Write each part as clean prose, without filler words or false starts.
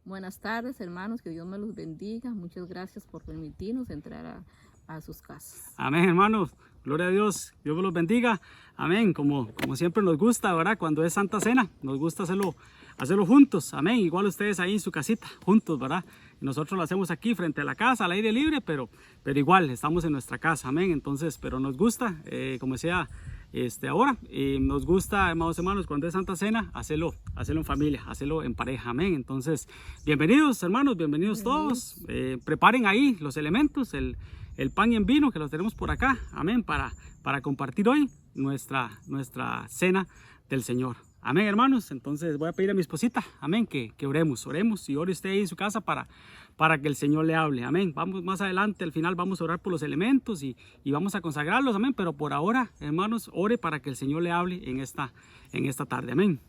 Buenas tardes, hermanos, que Dios me los bendiga. Muchas gracias por permitirnos entrar a sus casas. Amén, hermanos. Gloria a Dios. Dios me los bendiga. Amén. Como siempre nos gusta, ¿verdad? Cuando es Santa Cena, nos gusta hacerlo juntos. Amén. Igual ustedes ahí en su casita, juntos, ¿verdad? Nosotros lo hacemos aquí frente a la casa, al aire libre, pero igual estamos en nuestra casa. Amén. Entonces, pero nos gusta, como decía ahora, nos gusta, amados hermanos, cuando es Santa Cena, hacerlo en familia, hacerlo en pareja. Amén. Entonces, bienvenidos, hermanos, bienvenidos todos. Preparen ahí los elementos, el pan y el vino que los tenemos por acá. Amén. Para compartir hoy nuestra cena del Señor. Amén, hermanos. Entonces voy a pedir a mi esposita, amén, que oremos y ore usted ahí en su casa para que el Señor le hable. Amén. Vamos más adelante, al final vamos a orar por los elementos y vamos a consagrarlos. Amén. Pero por ahora, hermanos, ore para que el Señor le hable en esta tarde. Amén.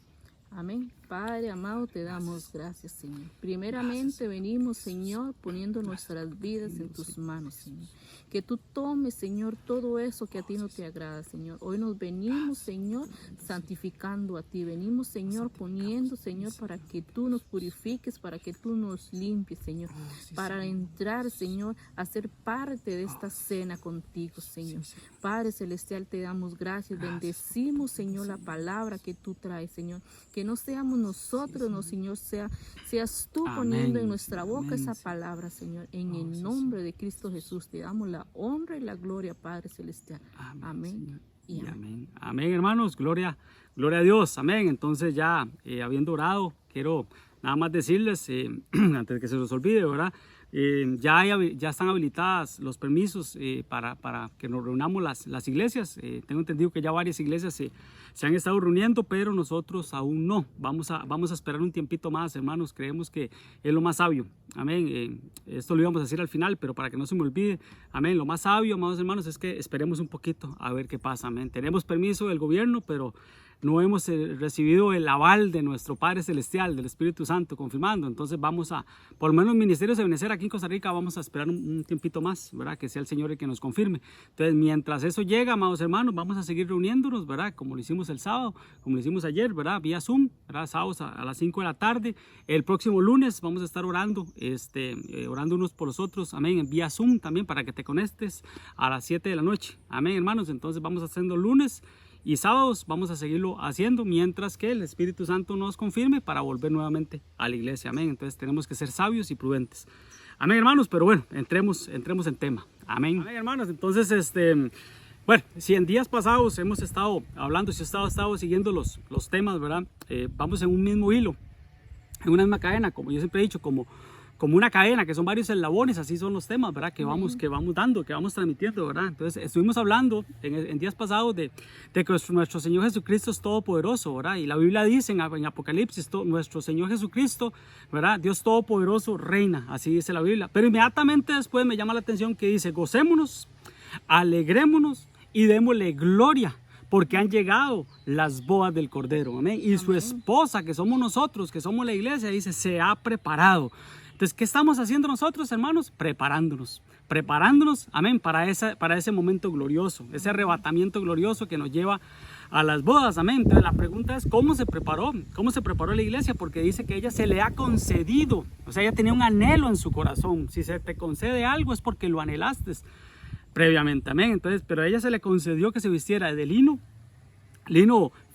Amén. Padre amado, te damos gracias, Señor. Primeramente venimos, Señor, poniendo nuestras vidas en tus manos, Señor. Que tú tomes, Señor, todo eso que a ti no te agrada, Señor. Hoy nos venimos, Señor, santificando a ti. Venimos, Señor, poniendo, Señor, para que tú nos purifiques, para que tú nos limpies, Señor. Para entrar, Señor, a ser parte de esta cena contigo, Señor. Padre Celestial, te damos gracias. Bendecimos, Señor, la palabra que tú traes, Señor. Que no seamos nosotros, no, Señor, seas tú poniendo en nuestra boca esa palabra, Señor. En el nombre de Cristo Jesús te damos la honra y la gloria, Padre Celestial. Amén. Y amén. Amén, hermanos. Gloria a Dios. Amén. Entonces ya habiendo orado, quiero nada más decirles, antes de que se los olvide, ¿verdad? Ya están habilitadas los permisos para que nos reunamos las iglesias. Tengo entendido que ya varias iglesias se han estado reuniendo, pero nosotros aún no. Vamos a esperar un tiempito más, hermanos. Creemos que es lo más sabio. Amén. Esto lo íbamos a decir al final, pero para que no se me olvide. Amén. Lo más sabio, amados hermanos, es que esperemos un poquito a ver qué pasa. Amén. Tenemos permiso del gobierno, pero no hemos recibido el aval de nuestro Padre Celestial, del Espíritu Santo, confirmando. Entonces vamos por lo menos Ministerios de Benecer aquí en Costa Rica, vamos a esperar un tiempito más, ¿verdad? Que sea el Señor el que nos confirme. Entonces, mientras eso llega, amados hermanos, vamos a seguir reuniéndonos, ¿verdad? Como lo hicimos el sábado, como lo hicimos ayer, ¿verdad? Vía Zoom, ¿verdad? Sábados a las 5 de la tarde. El próximo lunes vamos a estar orando, orando unos por los otros, amén, en vía Zoom también, para que te conectes a las 7 de la noche. Amén, hermanos. Entonces vamos haciendo lunes y sábados, vamos a seguirlo haciendo mientras que el Espíritu Santo nos confirme para volver nuevamente a la iglesia. Amén. Entonces tenemos que ser sabios y prudentes. Amén, hermanos. Pero bueno, entremos en tema. Amén. Amén, hermanos. Entonces, bueno, si en días pasados hemos estado hablando, si he estado siguiendo los temas, ¿verdad? Vamos en un mismo hilo, en una misma cadena, como yo siempre he dicho, como una cadena, que son varios eslabones, así son los temas, ¿verdad? Que vamos dando, que vamos transmitiendo, ¿verdad? Entonces, estuvimos hablando en días pasados de que nuestro Señor Jesucristo es todopoderoso, ¿verdad? Y la Biblia dice en Apocalipsis, nuestro Señor Jesucristo, ¿verdad? Dios todopoderoso reina, así dice la Biblia. Pero inmediatamente después me llama la atención que dice, gocémonos, alegrémonos y démosle gloria, porque han llegado las bodas del Cordero, amén. Y su esposa, que somos nosotros, que somos la iglesia, dice, se ha preparado. Entonces, ¿qué estamos haciendo nosotros, hermanos? Preparándonos, amén, para ese momento glorioso, ese arrebatamiento glorioso que nos lleva a las bodas, amén. Entonces, la pregunta es, ¿cómo se preparó la iglesia? Porque dice que ella se le ha concedido, o sea, ella tenía un anhelo en su corazón. Si se te concede algo es porque lo anhelaste previamente, amén. Entonces, pero a ella se le concedió que se vistiera de lino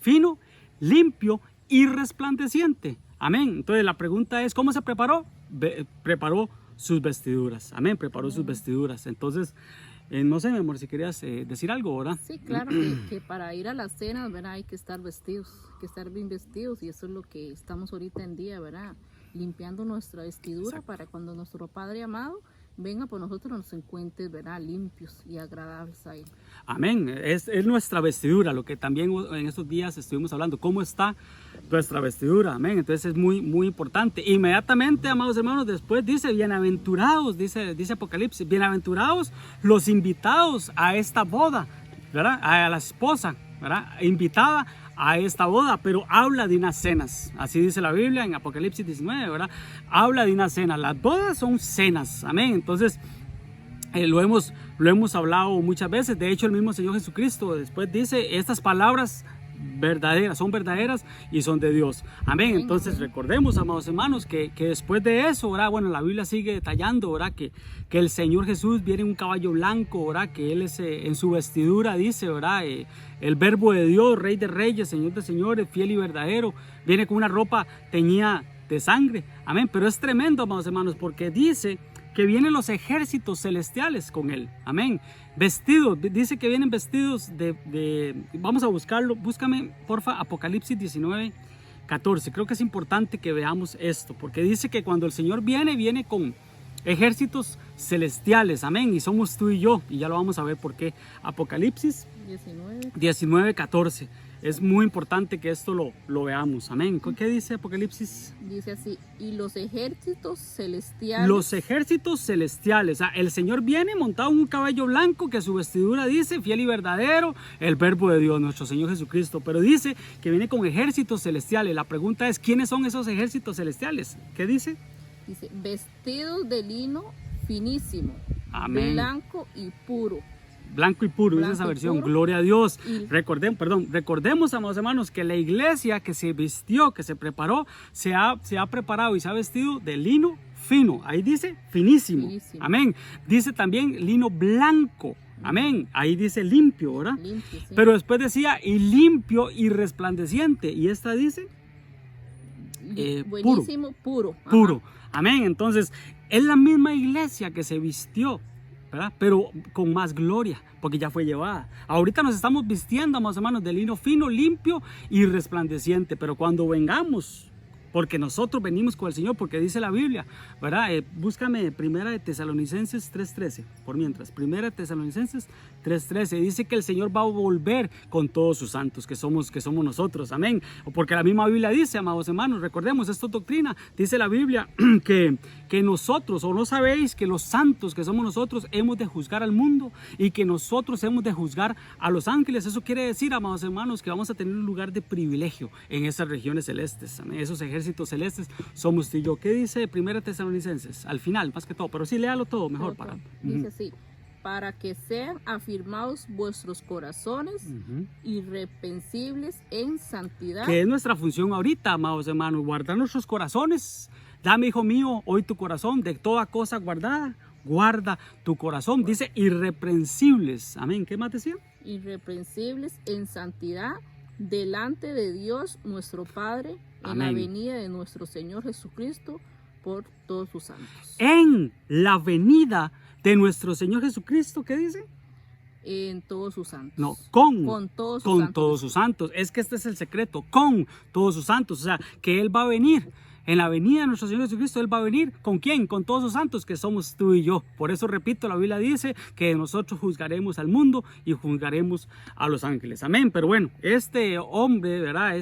fino, limpio y resplandeciente. Amén. Entonces la pregunta es, ¿cómo se preparó? Preparó sus vestiduras. Amén. Preparó sus vestiduras. Entonces, no sé, mi amor, si querías decir algo, ¿verdad? Sí, claro, que para ir a la cena, ¿verdad? Hay que estar vestidos, que estar bien vestidos, y eso es lo que estamos ahorita en día, ¿verdad? Limpiando nuestra vestidura. Exacto. Para cuando nuestro Padre amado venga por nosotros, nos encuentre, ¿verdad?, limpios y agradables a Él. Amén. Es nuestra vestidura, lo que también en estos días estuvimos hablando. ¿Cómo está nuestra vestidura? Amén. Entonces es muy, muy importante. Inmediatamente, amados hermanos, después dice, bienaventurados, dice Apocalipsis, bienaventurados los invitados a esta boda, ¿verdad? A la esposa, ¿verdad? Invitada a esta boda, pero habla de unas cenas. Así dice la Biblia en Apocalipsis 19, ¿verdad? Habla de unas cenas. Las bodas son cenas, amén. Entonces, lo hemos hablado muchas veces. De hecho, el mismo Señor Jesucristo después dice, estas palabras verdaderas, son verdaderas y son de Dios. Amén. Entonces recordemos, amados hermanos, que después de eso, ¿verdad? Bueno, la Biblia sigue detallando, ¿verdad? Que el Señor Jesús viene en un caballo blanco, ¿verdad? Que Él es en su vestidura, dice, ¿verdad? El verbo de Dios, Rey de Reyes, Señor de Señores, fiel y verdadero, viene con una ropa teñida de sangre. Amén. Pero es tremendo, amados hermanos, porque dice que vienen los ejércitos celestiales con Él. Amén. Vestidos, dice que vienen vestidos vamos a buscarlo, búscame porfa Apocalipsis 19:14. Creo que es importante que veamos esto, porque dice que cuando el Señor viene con ejércitos celestiales, amén, y somos tú y yo, y ya lo vamos a ver por qué. Apocalipsis 19:14. Es muy importante que esto lo veamos, amén. ¿Qué dice Apocalipsis? Dice así, y los ejércitos celestiales. Los ejércitos celestiales, o sea, el Señor viene montado en un caballo blanco que su vestidura dice, fiel y verdadero, el verbo de Dios, nuestro Señor Jesucristo. Pero dice que viene con ejércitos celestiales. La pregunta es, ¿quiénes son esos ejércitos celestiales? ¿Qué dice? Dice, vestidos de lino finísimo, amén, blanco y puro. Blanco y puro, dice esa versión, gloria a Dios. Recordemos, amados hermanos, que la iglesia que se vistió, que se preparó, se ha preparado y se ha vestido de lino fino. Ahí dice finísimo. Amén. Dice también lino blanco. Amén. Ahí dice limpio, ¿verdad? Limpio, sí. Pero después decía y limpio y resplandeciente. Y esta dice buenísimo, puro. Puro. Amén. Entonces, es la misma iglesia que se vistió, ¿verdad? Pero con más gloria, porque ya fue llevada. Ahorita nos estamos vistiendo, amados hermanos, de lino fino, limpio y resplandeciente. Pero cuando vengamos, porque nosotros venimos con el Señor, porque dice la Biblia, ¿verdad? Búscame Primera de Tesalonicenses 3:13, por mientras. Primera de Tesalonicenses 3:13, dice que el Señor va a volver con todos sus santos, que somos nosotros, amén. Porque la misma Biblia dice, amados hermanos, recordemos, esto es doctrina, dice la Biblia que nosotros, o no sabéis que los santos que somos nosotros hemos de juzgar al mundo y que nosotros hemos de juzgar a los ángeles. Eso quiere decir, amados hermanos, que vamos a tener un lugar de privilegio en esas regiones celestes, amén. Esos ejércitos celestes somos tú y yo. ¿Qué dice Primera Tesalonicenses? Al final, más que todo, pero sí, léalo todo mejor. Dice así, para que sean afirmados vuestros corazones irreprensibles en santidad. Que es nuestra función ahorita, amados hermanos, guardar nuestros corazones. Dame, hijo mío, hoy tu corazón de toda cosa guardada. Guarda tu corazón. Dice irreprensibles. Amén. ¿Qué más decía? Irreprensibles en santidad delante de Dios nuestro Padre, en amén, la venida de nuestro Señor Jesucristo por todos sus santos. En la venida de nuestro Señor Jesucristo, ¿qué dice? En todos sus santos. No, con todos sus santos. Todos sus santos. Es que este es el secreto, con todos sus santos. O sea, que Él va a venir. En la venida de nuestro Señor Jesucristo, Él va a venir. ¿Con quién? Con todos los santos que somos tú y yo. Por eso, repito, la Biblia dice que nosotros juzgaremos al mundo y juzgaremos a los ángeles. Amén. Pero bueno, este hombre, ¿verdad?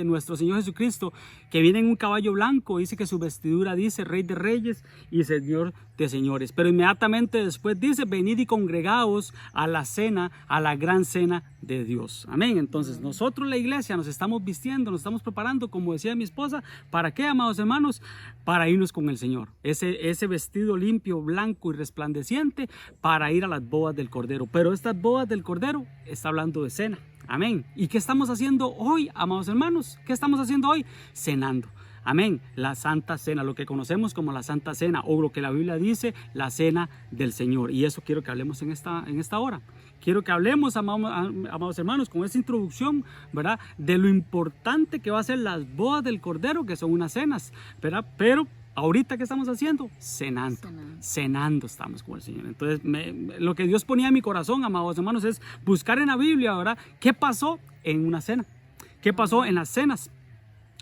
Nuestro Señor Jesucristo, que viene en un caballo blanco, dice que su vestidura dice Rey de Reyes y Señor de Señores. Pero inmediatamente después dice, venid y congregaos a la cena, a la gran cena de Dios. Amén. Entonces, nosotros, la iglesia, nos estamos vistiendo, nos estamos preparando, como decía mi esposa, ¿para qué, amados hermanos? Para irnos con el Señor. Ese vestido limpio, blanco y resplandeciente para ir a las bodas del Cordero. Pero estas bodas del Cordero está hablando de cena. Amén. ¿Y qué estamos haciendo hoy, amados hermanos? ¿Qué estamos haciendo hoy? Cenando. Amén. La Santa Cena, lo que conocemos como la Santa Cena, o lo que la Biblia dice, la Cena del Señor. Y eso quiero que hablemos en esta hora. Quiero que hablemos, amados hermanos, con esta introducción, ¿verdad? De lo importante que va a ser las bodas del Cordero, que son unas cenas, ¿verdad? Pero ahorita, ¿qué estamos haciendo? Cenando estamos con el Señor. Entonces, lo que Dios ponía en mi corazón, amados hermanos, es buscar en la Biblia, ¿verdad? ¿Qué pasó en una cena? ¿Qué pasó en las cenas?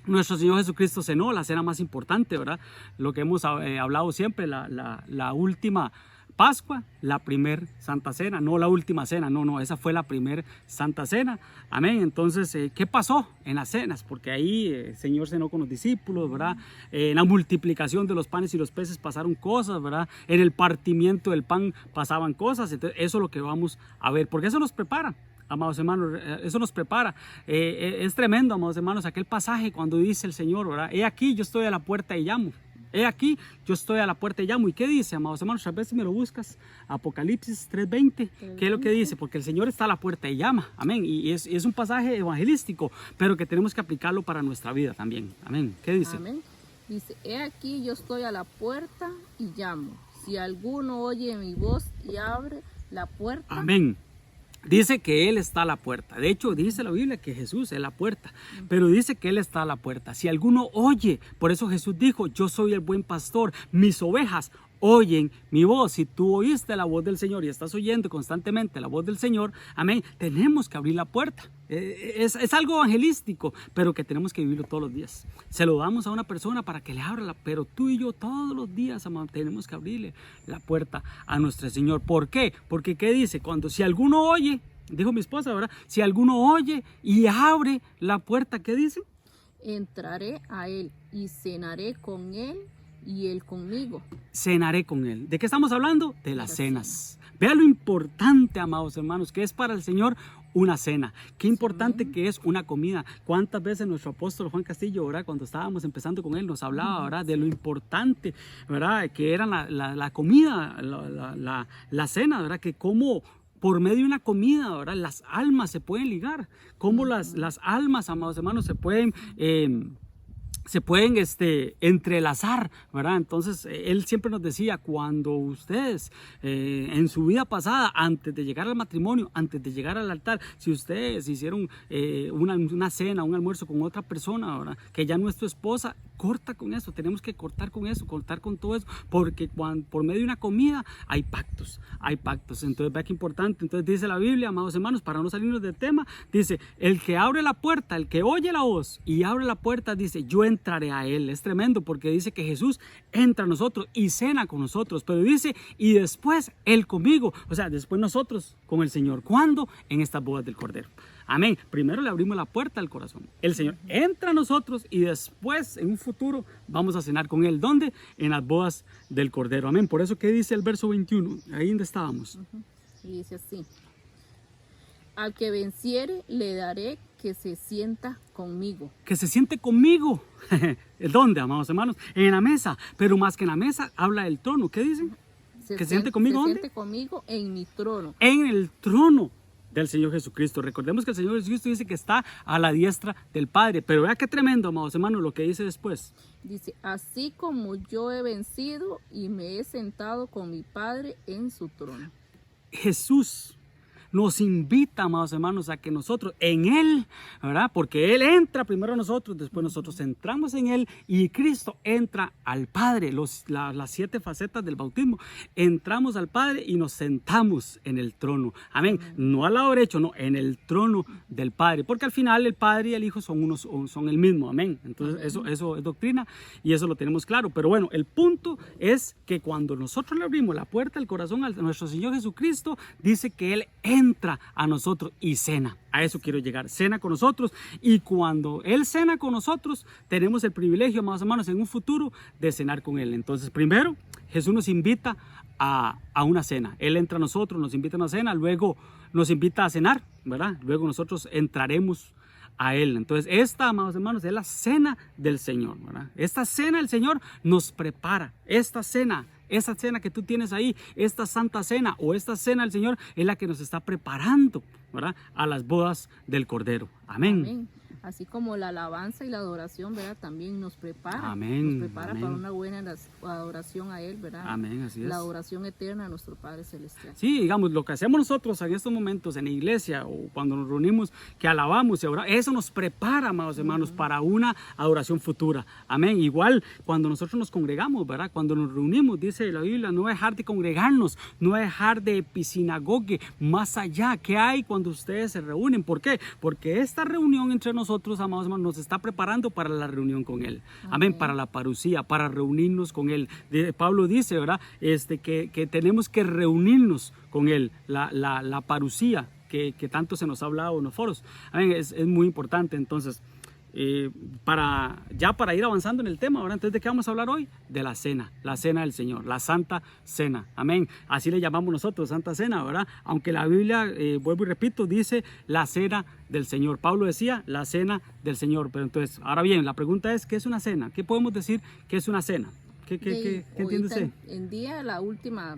Nuestro Señor Jesucristo cenó, la cena más importante, ¿verdad? Lo que hemos hablado siempre, la última Pascua, la primer Santa Cena, no la última cena, no, esa fue la primer Santa Cena. Amén. Entonces, ¿qué pasó en las cenas? Porque ahí el Señor cenó con los discípulos, ¿verdad? En la multiplicación de los panes y los peces pasaron cosas, ¿verdad? En el partimiento del pan pasaban cosas. Entonces, eso es lo que vamos a ver, porque eso nos prepara. Amados hermanos, eso nos prepara. Es tremendo, amados hermanos, aquel pasaje cuando dice el Señor, ¿verdad? He aquí, yo estoy a la puerta y llamo. He aquí, yo estoy a la puerta y llamo. ¿Y qué dice, amados hermanos? A veces me lo buscas, Apocalipsis 3:20. ¿Qué es lo que dice? Porque el Señor está a la puerta y llama. Amén. Y es un pasaje evangelístico, pero que tenemos que aplicarlo para nuestra vida también. Amén. ¿Qué dice? Amén. Dice, he aquí yo estoy a la puerta y llamo. Si alguno oye mi voz y abre la puerta. Amén. Dice que Él está a la puerta. De hecho, dice la Biblia que Jesús es la puerta. Pero dice que Él está a la puerta. Si alguno oye, por eso Jesús dijo, yo soy el buen pastor. Mis ovejas oyen mi voz. Si tú oíste la voz del Señor y estás oyendo constantemente la voz del Señor, amén, tenemos que abrir la puerta. Es algo evangelístico, pero que tenemos que vivirlo todos los días. Se lo damos a una persona para que le abra, pero tú y yo todos los días, amado, tenemos que abrirle la puerta a nuestro Señor. ¿Por qué? Porque ¿qué dice? Si alguno oye, dijo mi esposa, ¿verdad? Si alguno oye y abre la puerta, ¿qué dice? Entraré a él y cenaré con él y él conmigo. Cenaré con él. ¿De qué estamos hablando? De las cenas. Vea lo importante, amados hermanos, que es para el Señor una cena. Qué importante que es una comida. ¿Cuántas veces nuestro apóstol Juan Castillo, ¿verdad? Cuando estábamos empezando con él, nos hablaba, ¿verdad? De lo importante, ¿verdad? Que era la comida, la cena, ¿verdad? Que cómo por medio de una comida, ¿verdad? Las almas se pueden ligar. Cómo las almas, amados hermanos, se pueden entrelazar, ¿verdad? Entonces, él siempre nos decía, cuando ustedes en su vida pasada, antes de llegar al matrimonio, antes de llegar al altar, si ustedes hicieron una cena, un almuerzo con otra persona, ¿verdad? Que ya no es tu esposa, corta con eso, tenemos que cortar con eso, cortar con todo eso, porque por medio de una comida hay pactos. Entonces, vea qué importante. Entonces dice la Biblia, amados hermanos, para no salirnos del tema, dice, el que abre la puerta, el que oye la voz y abre la puerta, dice, yo entraré a él. Es tremendo porque dice que Jesús entra a nosotros y cena con nosotros, pero dice, y después él conmigo, o sea, después nosotros con el Señor. ¿Cuándo? En estas bodas del Cordero. Amén. Primero le abrimos la puerta al corazón. El Señor entra a nosotros y después, en un futuro, vamos a cenar con Él. ¿Dónde? En las bodas del Cordero. Amén. Por eso, ¿qué dice el verso 21? Ahí donde estábamos. Y dice así, al que venciere le daré que se sienta conmigo. Que se siente conmigo. ¿Dónde, amados hermanos? En la mesa. Pero más que en la mesa, habla del trono. ¿Qué dice? ¿Que se siente conmigo? ¿Dónde? Se siente conmigo en mi trono. En el trono del Señor Jesucristo. Recordemos que el Señor Jesucristo dice que está a la diestra del Padre. Pero vea qué tremendo, amados hermanos, lo que dice después. Dice, así como yo he vencido y me he sentado con mi Padre en su trono. Jesús nos invita, amados hermanos, a que nosotros en Él, ¿verdad? Porque Él entra primero a nosotros, después nosotros entramos en Él y Cristo entra al Padre. Las 7 facetas del bautismo. Entramos al Padre y nos sentamos en el trono. Amén. No al lado derecho, no, en el trono del Padre. Porque al final el Padre y el Hijo son el mismo. Amén. Entonces eso es doctrina y eso lo tenemos claro. Pero bueno, el punto es que cuando nosotros le abrimos la puerta del corazón a nuestro Señor Jesucristo, dice que Él entra a nosotros y cena. A eso quiero llegar. Cena con nosotros. Y cuando Él cena con nosotros, tenemos el privilegio, amados hermanos, en un futuro de cenar con Él. Entonces, primero, Jesús nos invita a una cena. Él entra a nosotros, nos invita a una cena, luego nos invita a cenar, ¿verdad? Luego nosotros entraremos a Él. Entonces, esta, amados hermanos, es la cena del Señor, ¿verdad? Esta cena del Señor nos prepara. Esta cena que tú tienes ahí, esta santa cena o esta cena del Señor es la que nos está preparando, ¿verdad? A las bodas del Cordero. Amén. Amén. Así como la alabanza y la adoración, ¿verdad? También nos prepara. Amén. Nos prepara para una buena adoración a Él, ¿verdad? Amén, así es. La adoración eterna a nuestro Padre Celestial. Sí, digamos, lo que hacemos nosotros en estos momentos en la iglesia o cuando nos reunimos, que alabamos y adoramos, eso nos prepara, amados hermanos, para una adoración futura. Amén. Igual cuando nosotros nos congregamos, ¿verdad? Cuando nos reunimos, dice la Biblia, no dejar de congregarnos, no dejar de episinagogue, más allá. ¿Qué hay cuando ustedes se reúnen? ¿Por qué? Porque esta reunión entre nosotros, amados hermanos, nos está preparando para la reunión con Él. Amén. Para la parucía, para reunirnos con Él. Pablo dice, ¿verdad? Que tenemos que reunirnos con Él. La parucía que tanto se nos ha hablado en los foros. Amén. Es muy importante. Entonces, para ir avanzando en el tema, ahora, entonces, ¿de qué vamos a hablar hoy? De la cena del Señor, la Santa Cena. Amén. Así le llamamos nosotros, Santa Cena, ¿verdad? Aunque la Biblia, vuelvo y repito, dice la cena del Señor. Pablo decía la cena del Señor. Pero entonces, ahora bien, la pregunta es, ¿qué es una cena? ¿Qué podemos decir que es una cena? ¿Qué entiende usted? En día la última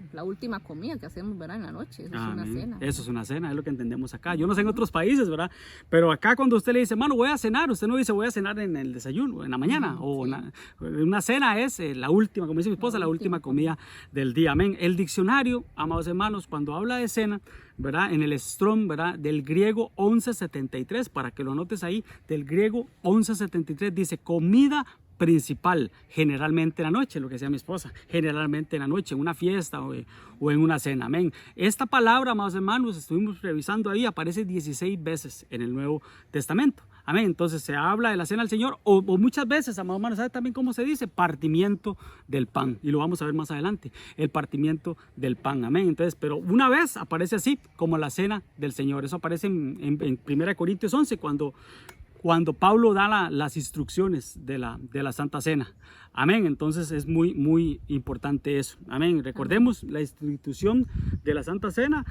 comida que hacemos, ¿verdad? En la noche, eso es una cena. Eso es una cena, es lo que entendemos acá. Yo no sé en otros países, ¿verdad? Pero acá cuando usted le dice, mano, voy a cenar, usted no dice voy a cenar en el desayuno, en la mañana. Una cena es la última, como dice mi esposa, la última comida del día. Amén. El diccionario, amados hermanos, cuando habla de cena, ¿verdad? En el Strong, ¿verdad? Del griego 1173, para que lo anotes ahí, del griego 1173, dice comida principal, generalmente en la noche, lo que decía mi esposa, generalmente en la noche, en una fiesta o en una cena. Amén. Esta palabra, amados hermanos, estuvimos revisando ahí, aparece 16 veces en el Nuevo Testamento. Amén. Entonces se habla de la cena del Señor o muchas veces, amados hermanos, ¿sabe también cómo se dice? Partimiento del pan. Y lo vamos a ver más adelante, el partimiento del pan. Amén. Entonces, pero una vez aparece así como la cena del Señor. Eso aparece en 1 Corintios 11 cuando Pablo da las instrucciones de la Santa Cena. Amén. Entonces es muy, muy importante eso. Amén. Recordemos la institución de la Santa Cena.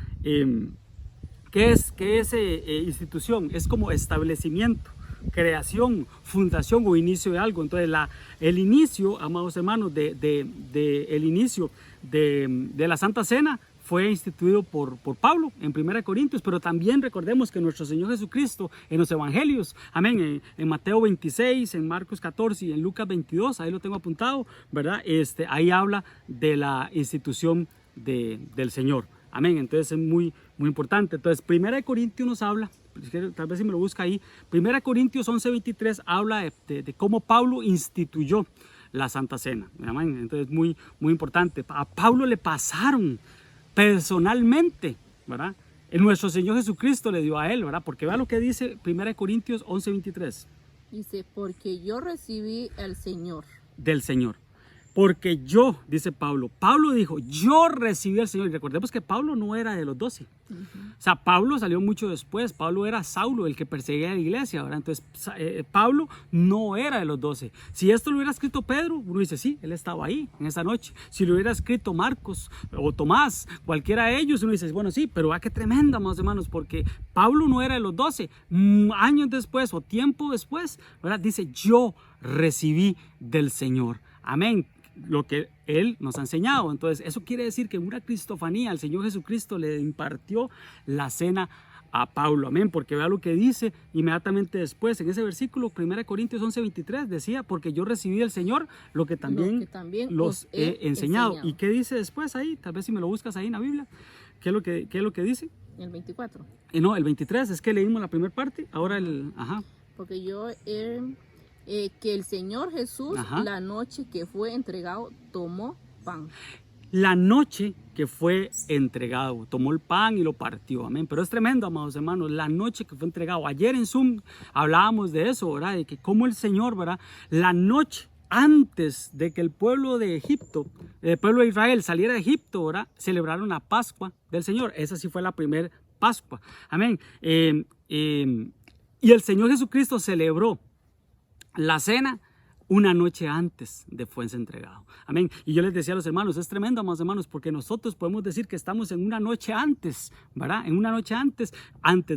¿Qué es institución? Es como establecimiento, creación, fundación o inicio de algo. Entonces el inicio, amados hermanos, el inicio de la Santa Cena fue instituido por Pablo en 1 Corintios, pero también recordemos que nuestro Señor Jesucristo en los Evangelios, amén, en Mateo 26, en Marcos 14 y en Lucas 22, ahí lo tengo apuntado, ¿verdad? Ahí habla de la institución del Señor, amén. Entonces es muy, muy importante. Entonces 1 Corintios nos habla, tal vez si me lo busca ahí, 1 Corintios 11:23 habla de cómo Pablo instituyó la Santa Cena, amén. Entonces muy, muy importante. A Pablo le pasaron personalmente, ¿verdad? Nuestro Señor Jesucristo le dio a él, ¿verdad? Porque vea lo que dice 1 Corintios 11:23. Dice, porque yo recibí al Señor. Del Señor. Porque yo, dice Pablo dijo, yo recibí al Señor. Y recordemos que Pablo no era de los 12. O sea, Pablo salió mucho después. Pablo era Saulo, el que perseguía a la iglesia, ¿verdad? Entonces, Pablo no era de los 12. Si esto lo hubiera escrito Pedro, uno dice, sí, él estaba ahí en esa noche. Si lo hubiera escrito Marcos o Tomás, cualquiera de ellos, uno dice, bueno, sí, pero qué tremenda, más hermanos, porque Pablo no era de los 12. Años después o tiempo después, ¿verdad? Dice, yo recibí del Señor. Amén. Lo que Él nos ha enseñado. Entonces, eso quiere decir que en una cristofanía el Señor Jesucristo le impartió la cena a Pablo. Amén. Porque vea lo que dice inmediatamente después, en ese versículo, 1 Corintios 11:23, decía, porque yo recibí del Señor lo que también los he enseñado. ¿Y qué dice después ahí? Tal vez si me lo buscas ahí en la Biblia. ¿Qué es lo que dice? El 24. No, el 23, es que leímos la primera parte, ahora Porque yo que el Señor Jesús, la noche que fue entregado, tomó pan. La noche que fue entregado, tomó el pan y lo partió, amén. Pero es tremendo, amados hermanos, la noche que fue entregado. Ayer en Zoom hablábamos de eso, ¿verdad? De que como el Señor, ¿verdad? La noche antes de que el pueblo de Egipto, el pueblo de Israel saliera de Egipto, ¿verdad? Celebraron la Pascua del Señor. Esa sí fue la primera Pascua, amén. Y el Señor Jesucristo celebró la cena una noche antes de fuese entregado. Amén. Y yo les decía a los hermanos, es tremendo, amados hermanos, porque nosotros podemos decir que estamos en una noche antes, ¿verdad? En una noche antes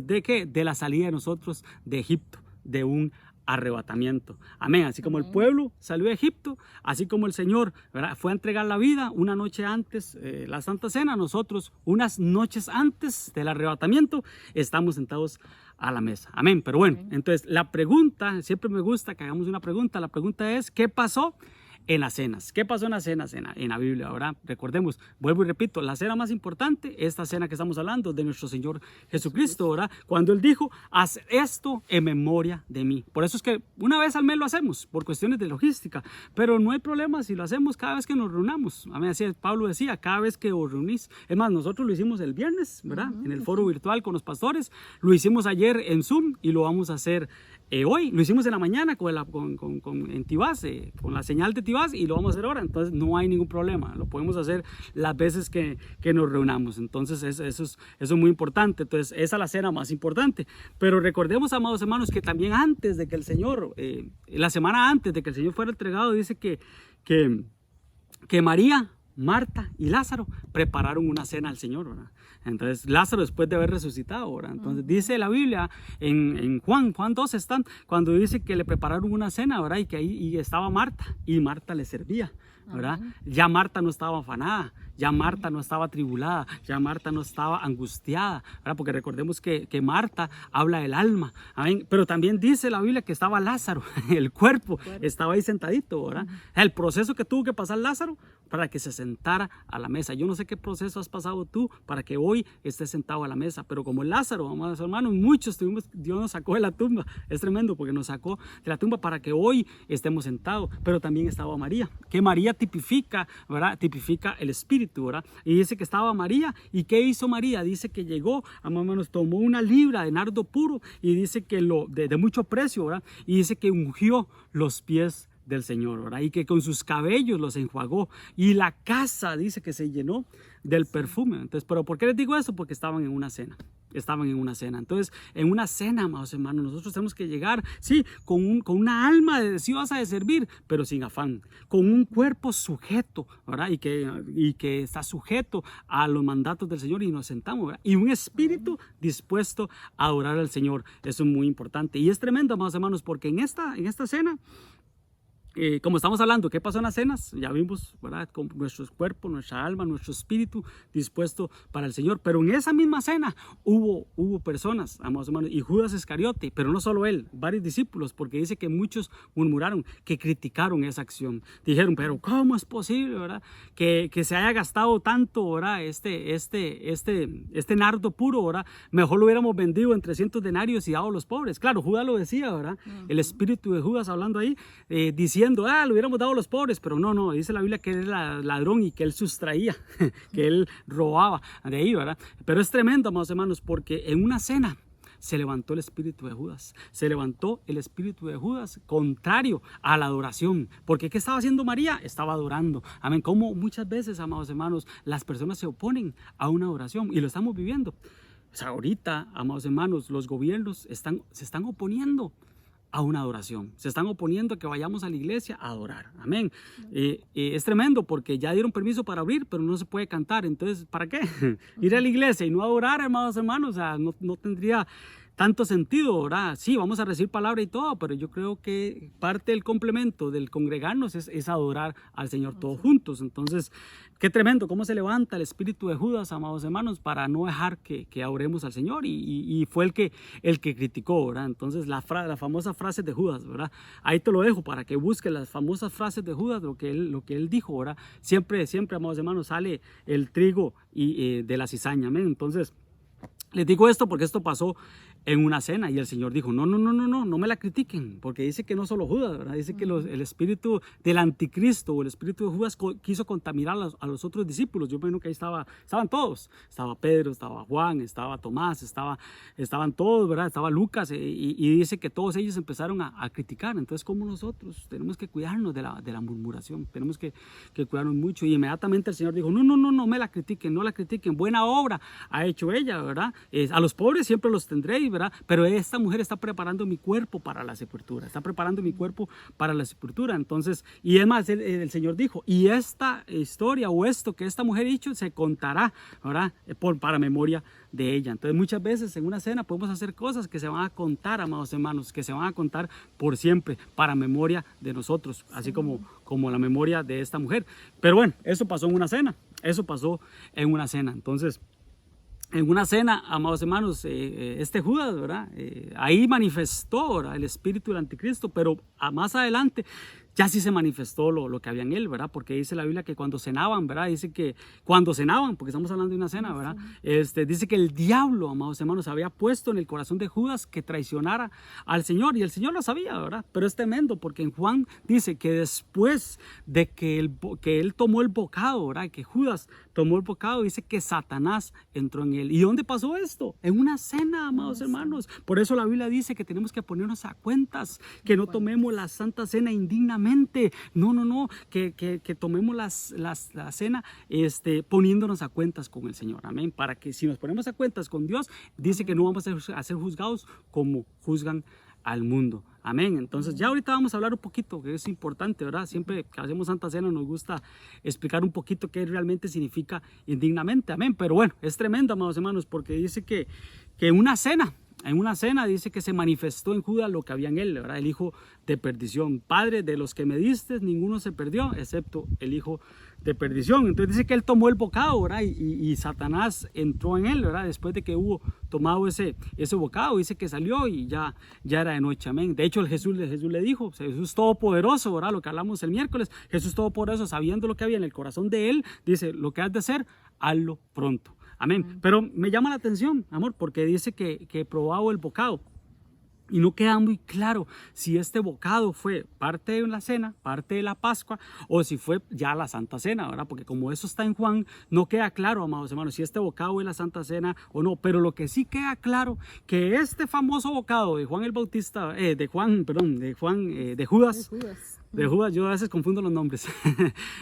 ¿de qué? De la salida de nosotros de Egipto, de un arrebatamiento. Amén. Así como el pueblo salió de Egipto, así como el Señor, ¿verdad?, fue a entregar la vida una noche antes, la Santa Cena, nosotros unas noches antes del arrebatamiento estamos sentados a la mesa. Amén. Pero bueno, entonces la pregunta, siempre me gusta que hagamos una pregunta. La pregunta es, ¿qué pasó en las cenas? ¿Qué pasó en las cenas en la Biblia? Ahora recordemos, vuelvo y repito, la cena más importante, esta cena que estamos hablando de nuestro Señor Jesucristo, ¿verdad? Cuando Él dijo, haz esto en memoria de mí. Por eso es que una vez al mes lo hacemos, por cuestiones de logística, pero no hay problema si lo hacemos cada vez que nos reunamos. A mí así Pablo decía, cada vez que os reunís. Es más, nosotros lo hicimos el viernes, ¿verdad? En el foro virtual con los pastores, lo hicimos ayer en Zoom y lo vamos a hacer hoy. Lo hicimos en la mañana en Tibás, con la señal de Tibás, y lo vamos a hacer ahora. Entonces no hay ningún problema, lo podemos hacer las veces que nos reunamos. Entonces eso es muy importante. Entonces esa es la cena más importante. Pero recordemos, amados hermanos, que también antes de que el Señor, la semana antes de que el Señor fuera entregado, dice que María, Marta y Lázaro prepararon una cena al Señor, ¿verdad? Entonces Lázaro después de haber resucitado, ¿verdad? Entonces dice la Biblia en Juan 2 están, cuando dice que le prepararon una cena, ¿verdad? Y que ahí estaba Marta, y Marta le servía, ¿verdad? Amén. Ya Marta no estaba afanada, ya Marta no estaba atribulada, ya Marta no estaba angustiada, ¿verdad? Porque recordemos que Marta habla del alma, amén. Pero también dice la Biblia que estaba Lázaro, el cuerpo estaba ahí sentadito, ¿verdad? El proceso que tuvo que pasar Lázaro para que se sentara a la mesa. Yo no sé qué proceso has pasado tú para que hoy estés sentado a la mesa, pero como Lázaro, amados hermanos, muchos Dios nos sacó de la tumba. Es tremendo porque nos sacó de la tumba para que hoy estemos sentados. Pero también estaba María, que María tipifica, ¿verdad? Tipifica el Espíritu, ¿verdad? Y dice que estaba María. ¿Y qué hizo María? Dice que llegó, amados hermanos, tomó una libra de nardo puro y dice que de mucho precio, ¿verdad? Y dice que ungió los pies del Señor, ¿verdad? Y que con sus cabellos los enjuagó y la casa dice que se llenó del perfume. Entonces, ¿pero por qué les digo eso? Porque estaban en una cena. Estaban en una cena. Entonces, en una cena, amados hermanos, nosotros tenemos que llegar, sí, con una alma deseosa de servir, pero sin afán, con un cuerpo sujeto, ¿verdad? Y que está sujeto a los mandatos del Señor y nos sentamos, ¿verdad? Y un espíritu dispuesto a adorar al Señor. Eso es muy importante. Y es tremendo, amados hermanos, porque en esta cena, como estamos hablando, ¿qué pasó en las cenas? Ya vimos, ¿verdad? Con nuestro cuerpo, nuestra alma, nuestro espíritu dispuesto para el Señor. Pero en esa misma cena hubo personas, amados hermanos, y Judas Iscariote, pero no solo él, varios discípulos, porque dice que muchos murmuraron, que criticaron esa acción. Dijeron, pero ¿cómo es posible, verdad? Que se haya gastado tanto, ¿verdad? Este nardo puro, ¿verdad? Mejor lo hubiéramos vendido en 300 denarios y dado a los pobres. Claro, Judas lo decía, ¿verdad? El espíritu de Judas hablando ahí, diciendo, lo hubiéramos dado a los pobres, pero no, dice la Biblia que él era ladrón y que él sustraía, que él robaba de ahí, ¿verdad? Pero es tremendo, amados hermanos, porque en una cena se levantó el espíritu de Judas, se levantó el espíritu de Judas contrario a la adoración, porque ¿qué estaba haciendo María? Estaba adorando, amén. Como muchas veces, amados hermanos, las personas se oponen a una adoración y lo estamos viviendo. O sea, ahorita, amados hermanos, los gobiernos se están oponiendo a una adoración, se están oponiendo a que vayamos a la iglesia a adorar, amén. Es tremendo porque ya dieron permiso para abrir, pero no se puede cantar, entonces ¿para qué? Ir a la iglesia y no adorar, amados hermanos, o sea, no tendría tanto sentido, ¿verdad? Sí, vamos a recibir palabra y todo, pero yo creo que parte del complemento del congregarnos es adorar al Señor todos juntos. Entonces, qué tremendo cómo se levanta el espíritu de Judas, amados hermanos, para no dejar que adoremos al Señor, y fue el que criticó, ¿verdad? Entonces, la famosa frase de Judas, ¿verdad? Ahí te lo dejo para que busques las famosas frases de Judas, lo que él dijo, ¿verdad? Siempre, amados hermanos, sale el trigo de la cizaña, amén. Entonces, les digo esto porque esto pasó en una cena y el Señor dijo, no me la critiquen, porque dice que no solo Judas, ¿verdad? Dice que el espíritu del anticristo o el espíritu de Judas quiso contaminar a los otros discípulos. Yo imagino que ahí estaban todos, estaba Pedro, estaba Juan, estaba Tomás, estaban todos, ¿verdad? Estaba Lucas, y dice que todos ellos empezaron a criticar. Entonces, como nosotros tenemos que cuidarnos de la murmuración, tenemos que cuidarnos mucho, y inmediatamente el Señor dijo, no me la critiquen, no la critiquen, buena obra ha hecho ella, ¿verdad? A los pobres siempre los tendréis, ¿verdad? Pero esta mujer está preparando mi cuerpo para la sepultura, está preparando mi cuerpo para la sepultura. Entonces, y además el Señor dijo, y esta historia o esto que esta mujer ha hecho se contará, ¿verdad? Para memoria de ella. Entonces, muchas veces en una cena podemos hacer cosas que se van a contar, amados hermanos, que se van a contar por siempre, para memoria de nosotros, así como la memoria de esta mujer. Pero bueno, eso pasó en una cena, Entonces, en una cena, amados hermanos, este Judas, ¿verdad? Ahí manifestó, ¿verdad?, el espíritu del anticristo, pero más adelante ya sí se manifestó lo que había en él, ¿verdad? Porque dice la Biblia que cuando cenaban, ¿verdad? Dice que cuando cenaban, porque estamos hablando de una cena, ¿verdad? Dice que el diablo, amados hermanos, había puesto en el corazón de Judas que traicionara al Señor, y el Señor lo sabía, ¿verdad? Pero es tremendo porque en Juan dice que después de que él tomó el bocado, ¿verdad? Que Judas tomó el bocado, dice que Satanás entró en él. ¿Y dónde pasó esto? En una cena, amados hermanos. Por eso la Biblia dice que tenemos que ponernos a cuentas, que no tomemos la Santa Cena indignamente. No, que tomemos la cena poniéndonos a cuentas con el Señor, amén. Para que si nos ponemos a cuentas con Dios, dice que no vamos a ser juzgados como juzgan al mundo, amén. Entonces ya ahorita vamos a hablar un poquito, que es importante, ¿verdad? Siempre que hacemos Santa Cena nos gusta explicar un poquito qué realmente significa indignamente, amén. Pero bueno, es tremendo, amados hermanos, porque dice que una cena en una cena dice que se manifestó en Judas lo que había en él, ¿verdad? El hijo de perdición. Padre, de los que me diste, ninguno se perdió, excepto el hijo de perdición. Entonces dice que él tomó el bocado, ¿verdad? Y Satanás entró en él, ¿verdad? Después de que hubo tomado ese bocado, dice que salió y ya era de noche, amén. De hecho, Jesús le dijo, Jesús todopoderoso, ¿verdad? Lo que hablamos el miércoles, Jesús todopoderoso, sabiendo lo que había en el corazón de él, dice, lo que has de hacer, hazlo pronto. Amén. Pero me llama la atención, amor, porque dice que probado el bocado. Y no queda muy claro si este bocado fue parte de la cena, parte de la Pascua, o si fue ya la Santa Cena, ¿verdad? Porque como eso está en Juan, no queda claro, amados hermanos, si este bocado es la Santa Cena o no. Pero lo que sí queda claro, que este famoso bocado de Juan el Bautista, de Judas. De Judas, yo a veces confundo los nombres,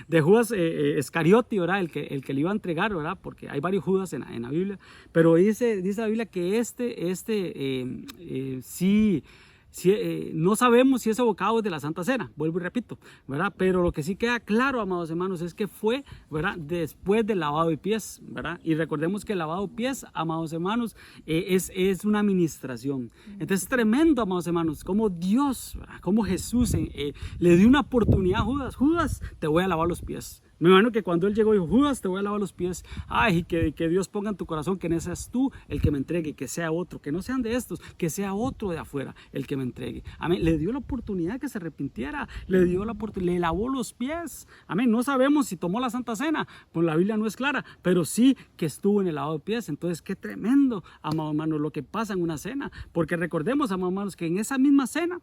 de Judas Iscariote, ¿verdad? El que le iba a entregar, ¿verdad? Porque hay varios Judas en la Biblia, pero dice la Biblia que sí, no sabemos si ese bocado es de la Santa Cena, vuelvo y repito, ¿verdad? Pero lo que sí queda claro, amados hermanos, es que fue, ¿verdad? Después del lavado de pies, ¿verdad? Y recordemos que el lavado de pies, amados hermanos, es una administración. Entonces es tremendo, amados hermanos, como Dios, ¿verdad? Como Jesús le dio una oportunidad a Judas. Judas, te voy a lavar los pies. Me imagino que cuando él llegó dijo, Judas, te voy a lavar los pies. Ay, que Dios ponga en tu corazón que no seas tú el que me entregue, que sea otro, que no sean de estos, que sea otro de afuera el que me entregue. Amén. Le dio la oportunidad que se arrepintiera, le dio la oportunidad, le lavó los pies. Amén. No sabemos si tomó la Santa Cena, pues la Biblia no es clara, pero sí que estuvo en el lavado de pies. Entonces, qué tremendo, amados hermanos, lo que pasa en una cena. Porque recordemos, amados hermanos, que en esa misma cena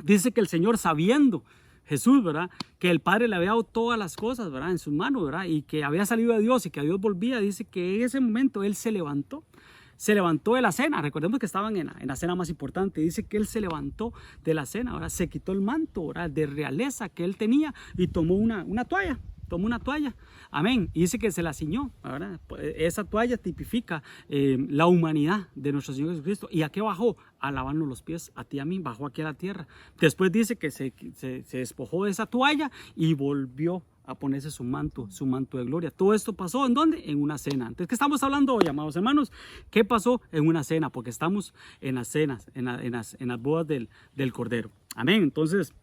dice que el Señor, sabiendo Jesús, ¿verdad? Que el Padre le había dado todas las cosas, ¿verdad? En sus manos, ¿verdad? Y que había salido de Dios y que a Dios volvía. Dice que en ese momento Él se levantó de la cena. Recordemos que estaban en la cena más importante. Dice que Él se levantó de la cena, ¿verdad? Se quitó el manto, ¿verdad? De realeza que Él tenía y tomó una toalla. Tomó una toalla, amén, y dice que se la ciñó, ¿verdad? Esa toalla tipifica la humanidad de nuestro Señor Jesucristo. ¿Y a qué bajó? A lavarnos los pies, a ti y a mí, bajó aquí a la tierra. Después dice que se despojó de esa toalla y volvió a ponerse su manto de gloria. Todo esto pasó ¿en dónde? En una cena. Entonces, ¿qué estamos hablando hoy, amados hermanos? ¿Qué pasó en una cena? Porque estamos en las cenas, en las bodas del Cordero, amén. Entonces,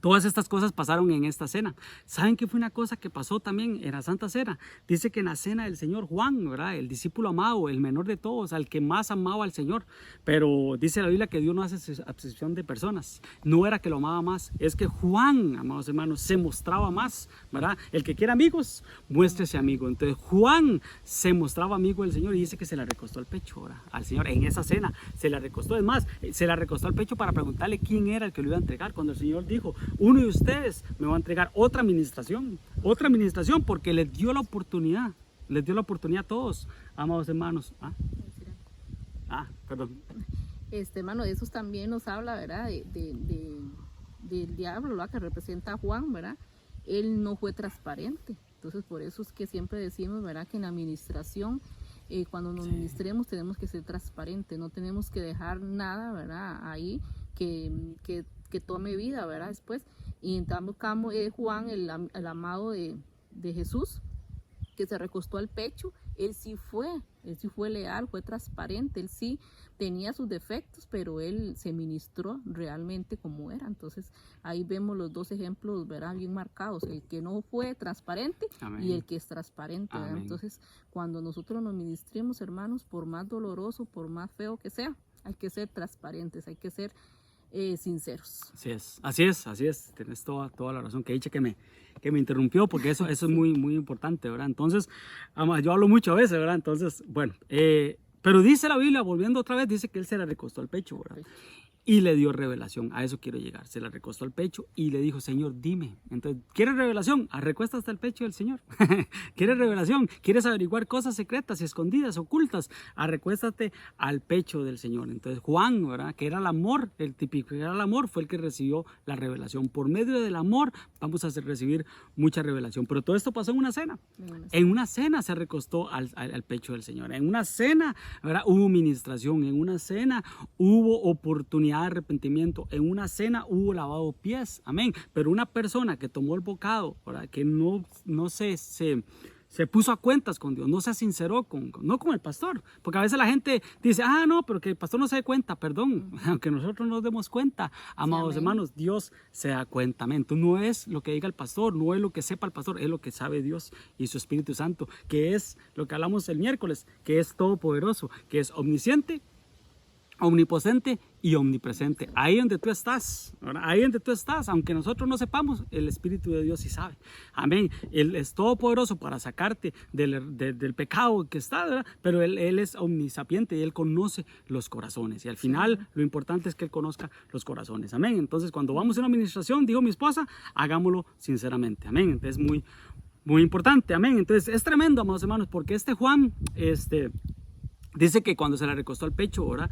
todas estas cosas pasaron en esta cena. ¿Saben qué fue una cosa que pasó también en la Santa Cena? Dice que en la cena del Señor Juan, ¿verdad? El discípulo amado, el menor de todos, al que más amaba al Señor. Pero dice la Biblia que Dios no hace acepción de personas. No era que lo amaba más, es que Juan, amados hermanos, se mostraba más, ¿verdad? El que quiera amigos, muéstrese amigo. Entonces Juan se mostraba amigo del Señor y dice que se le recostó al pecho, ¿verdad? Al Señor en esa cena. Se le recostó, es más, se le recostó al pecho para preguntarle quién era el que lo iba a entregar. Cuando el Señor dijo, uno de ustedes me va a entregar otra administración, porque les dio la oportunidad a todos, amados hermanos. Perdón. Hermano, de eso también nos habla, ¿verdad? Del diablo, ¿verdad? Que representa a Juan, ¿verdad? Él no fue transparente. Entonces, por eso es que siempre decimos, ¿verdad? Que en la administración, cuando nos ministremos, tenemos que ser transparentes, no tenemos que dejar nada, ¿verdad? Ahí que tome vida, ¿verdad? Después, y en cambio Juan, el amado de Jesús, que se recostó al pecho, él sí fue leal, fue transparente, él sí tenía sus defectos, pero él se ministró realmente como era. Entonces ahí vemos los dos ejemplos, ¿verdad? Bien marcados, el que no fue transparente, amén, y el que es transparente, ¿verdad? Entonces cuando nosotros nos ministremos, hermanos, por más doloroso, por más feo que sea, hay que ser transparentes, hay que ser sinceros. Así es, tienes toda la razón. Que dicha que me interrumpió, porque eso es muy, muy importante, ¿verdad? Entonces, yo hablo mucho a veces, ¿verdad? Entonces, bueno, pero dice la Biblia, volviendo otra vez, dice que él se le recostó al pecho, ¿verdad? Y le dio revelación, a eso quiero llegar. Se le recostó al pecho y le dijo, Señor, dime. Entonces, ¿quieres revelación? Recuesta hasta el pecho del Señor. ¿Quieres revelación? ¿Quieres averiguar cosas secretas, escondidas, ocultas? Recuéstate al pecho del Señor. Entonces, Juan, ¿verdad? Que era el amor, el típico era el amor, fue el que recibió la revelación. Por medio del amor vamos a recibir mucha revelación. Pero todo esto pasó en una cena. En una cena se recostó al pecho del Señor. En una cena, ¿verdad? Hubo ministración. En una cena hubo oportunidad de arrepentimiento. En una cena hubo lavado de pies, amén. Pero una persona que tomó el bocado, ¿verdad? Que no se se puso a cuentas con Dios, no se sinceró no con el pastor, porque a veces la gente dice, no, pero que el pastor no se dé cuenta, perdón, aunque nosotros nos demos cuenta, amados hermanos, Dios se da cuenta, amén. Entonces no es lo que diga el pastor, no es lo que sepa el pastor, es lo que sabe Dios y su Espíritu Santo, que es lo que hablamos el miércoles, que es todopoderoso, que es omnisciente, omnipotente y omnipresente. Ahí donde tú estás, ¿verdad? Ahí donde tú estás, aunque nosotros no sepamos, el Espíritu de Dios sí sabe. Amén. Él es todopoderoso para sacarte del pecado que está, ¿verdad? Pero él es omnisapiente y Él conoce los corazones. Y al final lo importante es que Él conozca los corazones. Amén. Entonces cuando vamos a una administración, dijo mi esposa, hagámoslo sinceramente. Amén. Entonces muy importante. Amén. Entonces es tremendo, amados hermanos, porque Juan, dice que cuando se le recostó al pecho, ¿verdad?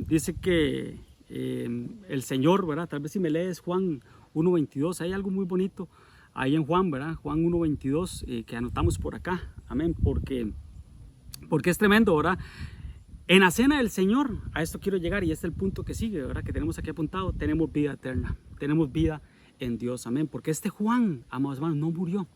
Dice que el Señor, ¿verdad? Tal vez si me lees Juan 1.22, hay algo muy bonito ahí en Juan, ¿verdad? Juan 1.22, que anotamos por acá, amén, porque es tremendo, ¿verdad? En la cena del Señor, a esto quiero llegar y este es el punto que sigue, ¿verdad? Que tenemos aquí apuntado, tenemos vida eterna, tenemos vida en Dios, amén, porque Juan, amados hermanos, no murió.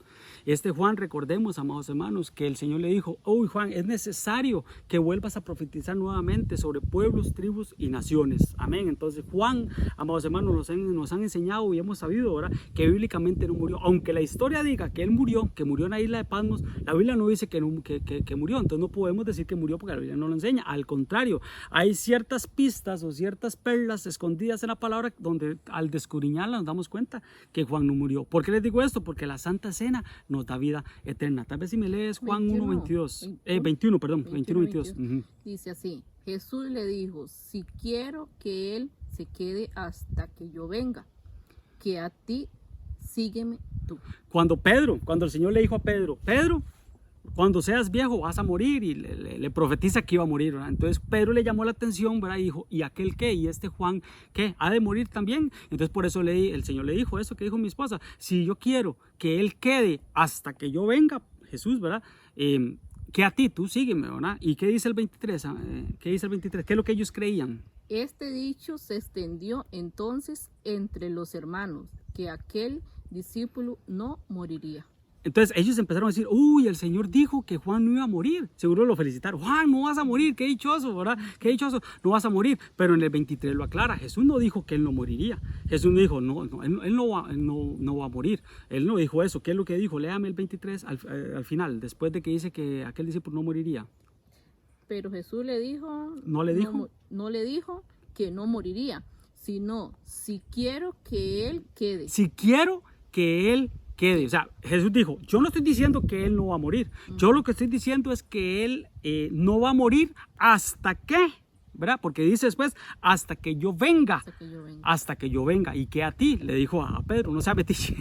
Juan, recordemos, amados hermanos, que el Señor le dijo, Juan, es necesario que vuelvas a profetizar nuevamente sobre pueblos, tribus y naciones, amén. Entonces Juan, amados hermanos, nos han enseñado y hemos sabido ahora que bíblicamente no murió, aunque la historia diga que él murió, que murió en la isla de Patmos, la Biblia no dice que murió, entonces no podemos decir que murió porque la Biblia no lo enseña, al contrario, hay ciertas pistas o ciertas perlas escondidas en la palabra donde al descubrirlas nos damos cuenta que Juan no murió. ¿Por qué les digo esto? Porque la Santa Cena nos da vida eterna. Tal vez si me lees Juan 21, 22. Dice así, Jesús le dijo, si quiero que él se quede hasta que yo venga, que a ti sígueme tú. Cuando el Señor le dijo a Pedro, cuando seas viejo vas a morir, y le profetiza que iba a morir, ¿verdad? Entonces Pedro le llamó la atención, ¿verdad? Y dijo, ¿y aquel qué? ¿Y Juan qué? ¿Ha de morir también? Entonces por eso el Señor le dijo eso que dijo mi esposa, si yo quiero que él quede hasta que yo venga, Jesús, ¿verdad? Que a ti, tú sígueme, ¿verdad? ¿Y qué dice el 23? ¿Qué dice el 23? ¿Qué es lo que ellos creían? Este dicho se extendió entonces entre los hermanos, que aquel discípulo no moriría. Entonces ellos empezaron a decir, el Señor dijo que Juan no iba a morir. Seguro lo felicitaron. Juan, no vas a morir, qué dichoso, ¿verdad? Qué dichoso, no vas a morir. Pero en el 23 lo aclara. Jesús no dijo que él no moriría. Jesús no dijo, él no va a morir. Él no dijo eso. ¿Qué es lo que dijo? Léame el 23 al final, después de que dice que aquel discípulo no moriría. Pero Jesús le dijo, no le dijo que no moriría, sino si quiero que él quede. Si quiero que él quede. O sea, Jesús dijo, yo no estoy diciendo que él no va a morir. Yo lo que estoy diciendo es que él no va a morir hasta que, ¿verdad? Porque dice después, hasta que yo venga. Hasta que yo venga. Y que a ti, le dijo a Pedro, no sea metiche,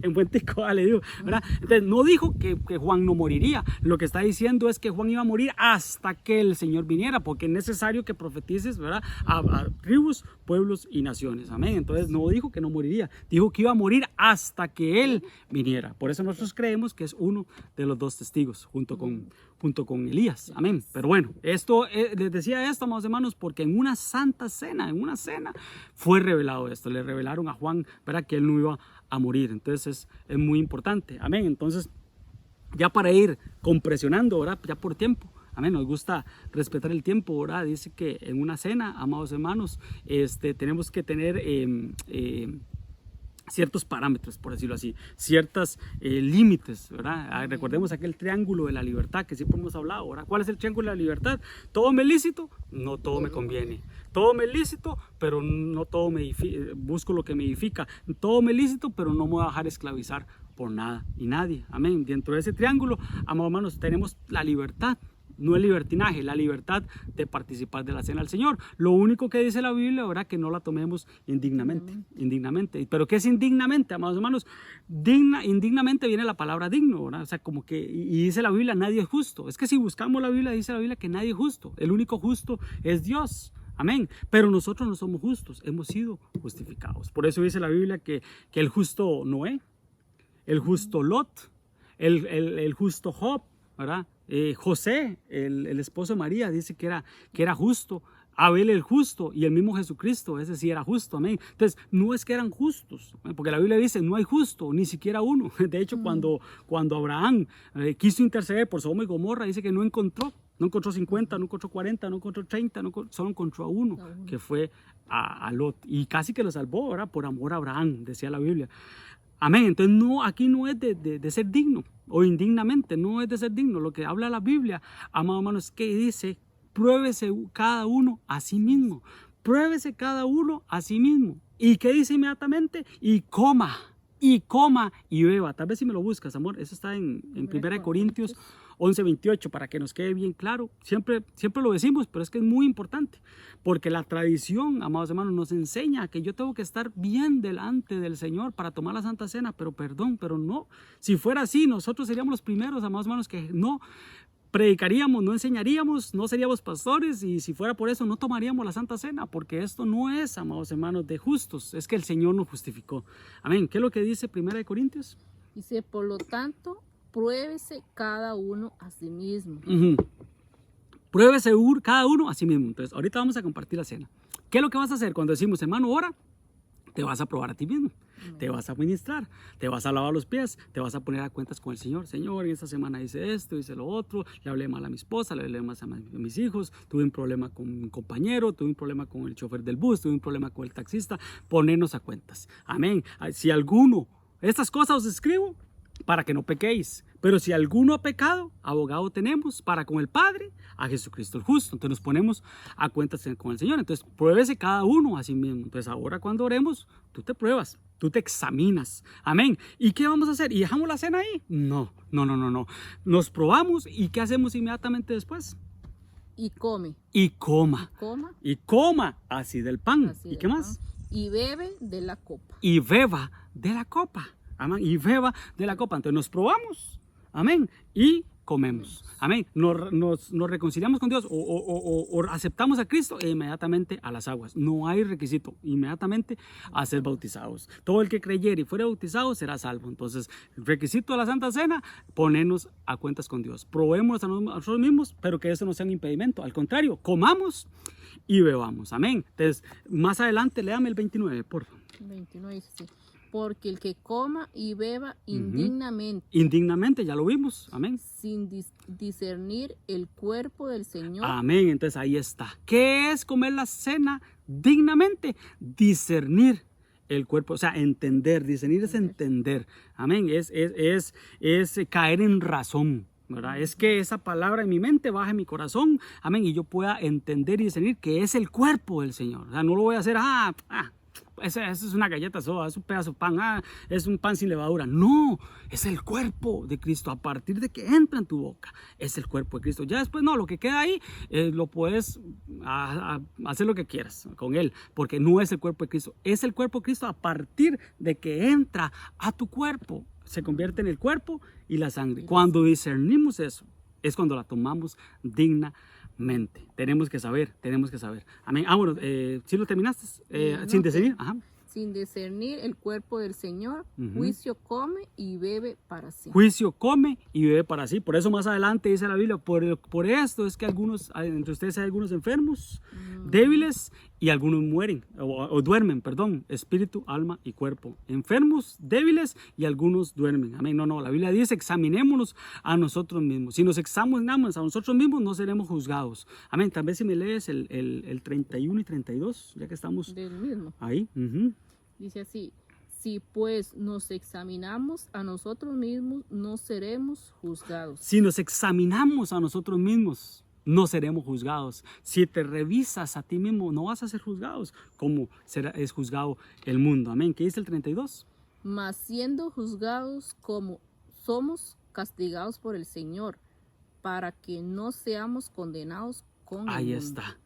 en buen tico, le dijo, ¿verdad? Entonces, no dijo que Juan no moriría. Lo que está diciendo es que Juan iba a morir hasta que el Señor viniera, porque es necesario que profetices, ¿verdad? A tribus, pueblos y naciones. Amén. Entonces, no dijo que no moriría. Dijo que iba a morir hasta que Él viniera. Por eso nosotros creemos que es uno de los dos testigos, junto con Elías. Amén. Pero bueno, les decía esto, amados hermanos, porque en una santa cena, fue revelado esto. Le revelaron a Juan, ¿verdad? Que él no iba a morir. Entonces es muy importante. Amén. Entonces, ya para ir compresionando, ¿verdad? Ya por tiempo. Amén, nos gusta respetar el tiempo, ¿verdad? Dice que en una cena, amados hermanos, tenemos que tener ciertos parámetros, por decirlo así, ciertos límites, ¿verdad? Recordemos aquel triángulo de la libertad que siempre hemos hablado, ¿verdad? ¿Cuál es el triángulo de la libertad? Todo me es lícito, no todo me conviene. Todo me es lícito, pero no todo busco lo que me edifica. Todo me es lícito, pero no me voy a dejar esclavizar por nada y nadie. Amén. Dentro de ese triángulo, amados hermanos, tenemos la libertad. No el libertinaje, la libertad de participar de la cena del Señor. Lo único que dice la Biblia, ¿verdad? Que no la tomemos indignamente. ¿Pero qué es indignamente, amados hermanos? Indignamente viene la palabra digno, ¿verdad? O sea, como que, y dice la Biblia, nadie es justo. Es que si buscamos la Biblia, dice la Biblia que nadie es justo. El único justo es Dios. Amén. Pero nosotros no somos justos, hemos sido justificados. Por eso dice la Biblia que el justo Noé, el justo Lot, el justo Job, ¿verdad? José, el esposo de María, dice que era justo. Abel el justo y el mismo Jesucristo, ese sí era justo, amén. Entonces, no es que eran justos, porque la Biblia dice, no hay justo, ni siquiera uno. De hecho, cuando Abraham quiso interceder por Sodoma y Gomorra, dice que no encontró 50, no encontró 40, no encontró 30, solo encontró a uno, que fue a Lot. Y casi que lo salvó, ¿verdad? Por amor a Abraham, decía la Biblia. Amén. Entonces, aquí no es de ser digno o indignamente, no es de ser digno. Lo que habla la Biblia, amados hermanos, es que dice, pruébese cada uno a sí mismo. Pruébese cada uno a sí mismo. ¿Y qué dice inmediatamente? Y coma y beba. Tal vez si me lo buscas, amor. Eso está en 1 Corintios 11:28, para que nos quede bien claro. Siempre lo decimos, pero es que es muy importante. Porque la tradición, amados hermanos, nos enseña que yo tengo que estar bien delante del Señor para tomar la Santa Cena. Pero no. Si fuera así, nosotros seríamos los primeros, amados hermanos, que no predicaríamos, no enseñaríamos, no seríamos pastores, y si fuera por eso no tomaríamos la Santa Cena, porque esto no es, amados hermanos, de justos, es que el Señor nos justificó. Amén. ¿Qué es lo que dice 1 Corintios? Dice, por lo tanto, pruébese cada uno a sí mismo. Pruébese cada uno a sí mismo. Entonces, ahorita vamos a compartir la cena. ¿Qué es lo que vas a hacer cuando decimos, hermano, ora? Te vas a probar a ti mismo, te vas a ministrar, te vas a lavar los pies, te vas a poner a cuentas con el Señor. Señor, en esta semana hice esto, hice lo otro, le hablé mal a mi esposa, le hablé mal a mis hijos, tuve un problema con un compañero, tuve un problema con el chofer del bus, tuve un problema con el taxista. Ponernos a cuentas. Amén. Si alguno, estas cosas os escribo para que no pequéis. Pero si alguno ha pecado, abogado tenemos para con el Padre, a Jesucristo el justo. Entonces nos ponemos a cuentas con el Señor. Entonces pruébese cada uno a sí mismo. Entonces ahora cuando oremos, tú te pruebas, tú te examinas. Amén. ¿Y qué vamos a hacer? ¿Y dejamos la cena ahí? No. Nos probamos, y ¿qué hacemos inmediatamente después? Y come. Y coma. Y coma así del pan. ¿Y qué más? Y bebe de la copa. Y beba de la copa. Amén. Y beba de la copa. Entonces nos probamos. Amén. Y comemos. Amén. Nos reconciliamos con Dios o aceptamos a Cristo e inmediatamente a las aguas. No hay requisito. Inmediatamente a ser bautizados. Todo el que creyere y fuera bautizado será salvo. Entonces, el requisito de la Santa Cena, ponernos a cuentas con Dios. Probemos a nosotros mismos, pero que eso no sea un impedimento. Al contrario, comamos y bebamos. Amén. Entonces, más adelante, léame el 29, por favor. 29, sí. Porque el que coma y beba indignamente. Indignamente, ya lo vimos. Amén. Sin discernir el cuerpo del Señor. Amén. Entonces ahí está. ¿Qué es comer la cena dignamente? Discernir el cuerpo, o sea, entender. Discernir es entender. Amén. Es caer en razón, ¿verdad? Es que esa palabra en mi mente baje en mi corazón. Amén. Y yo pueda entender y discernir que es el cuerpo del Señor. O sea, no lo voy a hacer, eso es una galleta soda, es un pedazo de pan, es un pan sin levadura. No, es el cuerpo de Cristo. A partir de que entra en tu boca, es el cuerpo de Cristo. Ya después no, lo que queda ahí, lo puedes hacer lo que quieras con él, porque no es el cuerpo de Cristo. Es el cuerpo de Cristo a partir de que entra a tu cuerpo. Se convierte en el cuerpo y la sangre. Cuando discernimos eso, es cuando la tomamos dignamente. Tenemos que saber. Amén. Bueno, ¿sí lo terminaste? Sin discernir. Ajá. Sin discernir el cuerpo del Señor, juicio come y bebe para sí. Juicio come y bebe para sí. Por eso más adelante dice la Biblia, por esto es que entre ustedes hay algunos enfermos, débiles, y algunos mueren, o duermen, espíritu, alma y cuerpo. Enfermos, débiles, y algunos duermen. Amén. No, la Biblia dice, examinémonos a nosotros mismos. Si nos examinamos a nosotros mismos, no seremos juzgados. Amén. Tal vez si me lees el 31 y 32, ya que estamos del mismo. Ahí. Dice así: si pues nos examinamos a nosotros mismos, no seremos juzgados. Si nos examinamos a nosotros mismos, no seremos juzgados. Si te revisas a ti mismo, no vas a ser juzgados como es juzgado el mundo. Amén. ¿Qué dice el 32? Mas siendo juzgados como somos castigados por el Señor, para que no seamos condenados con el mundo. Ahí está.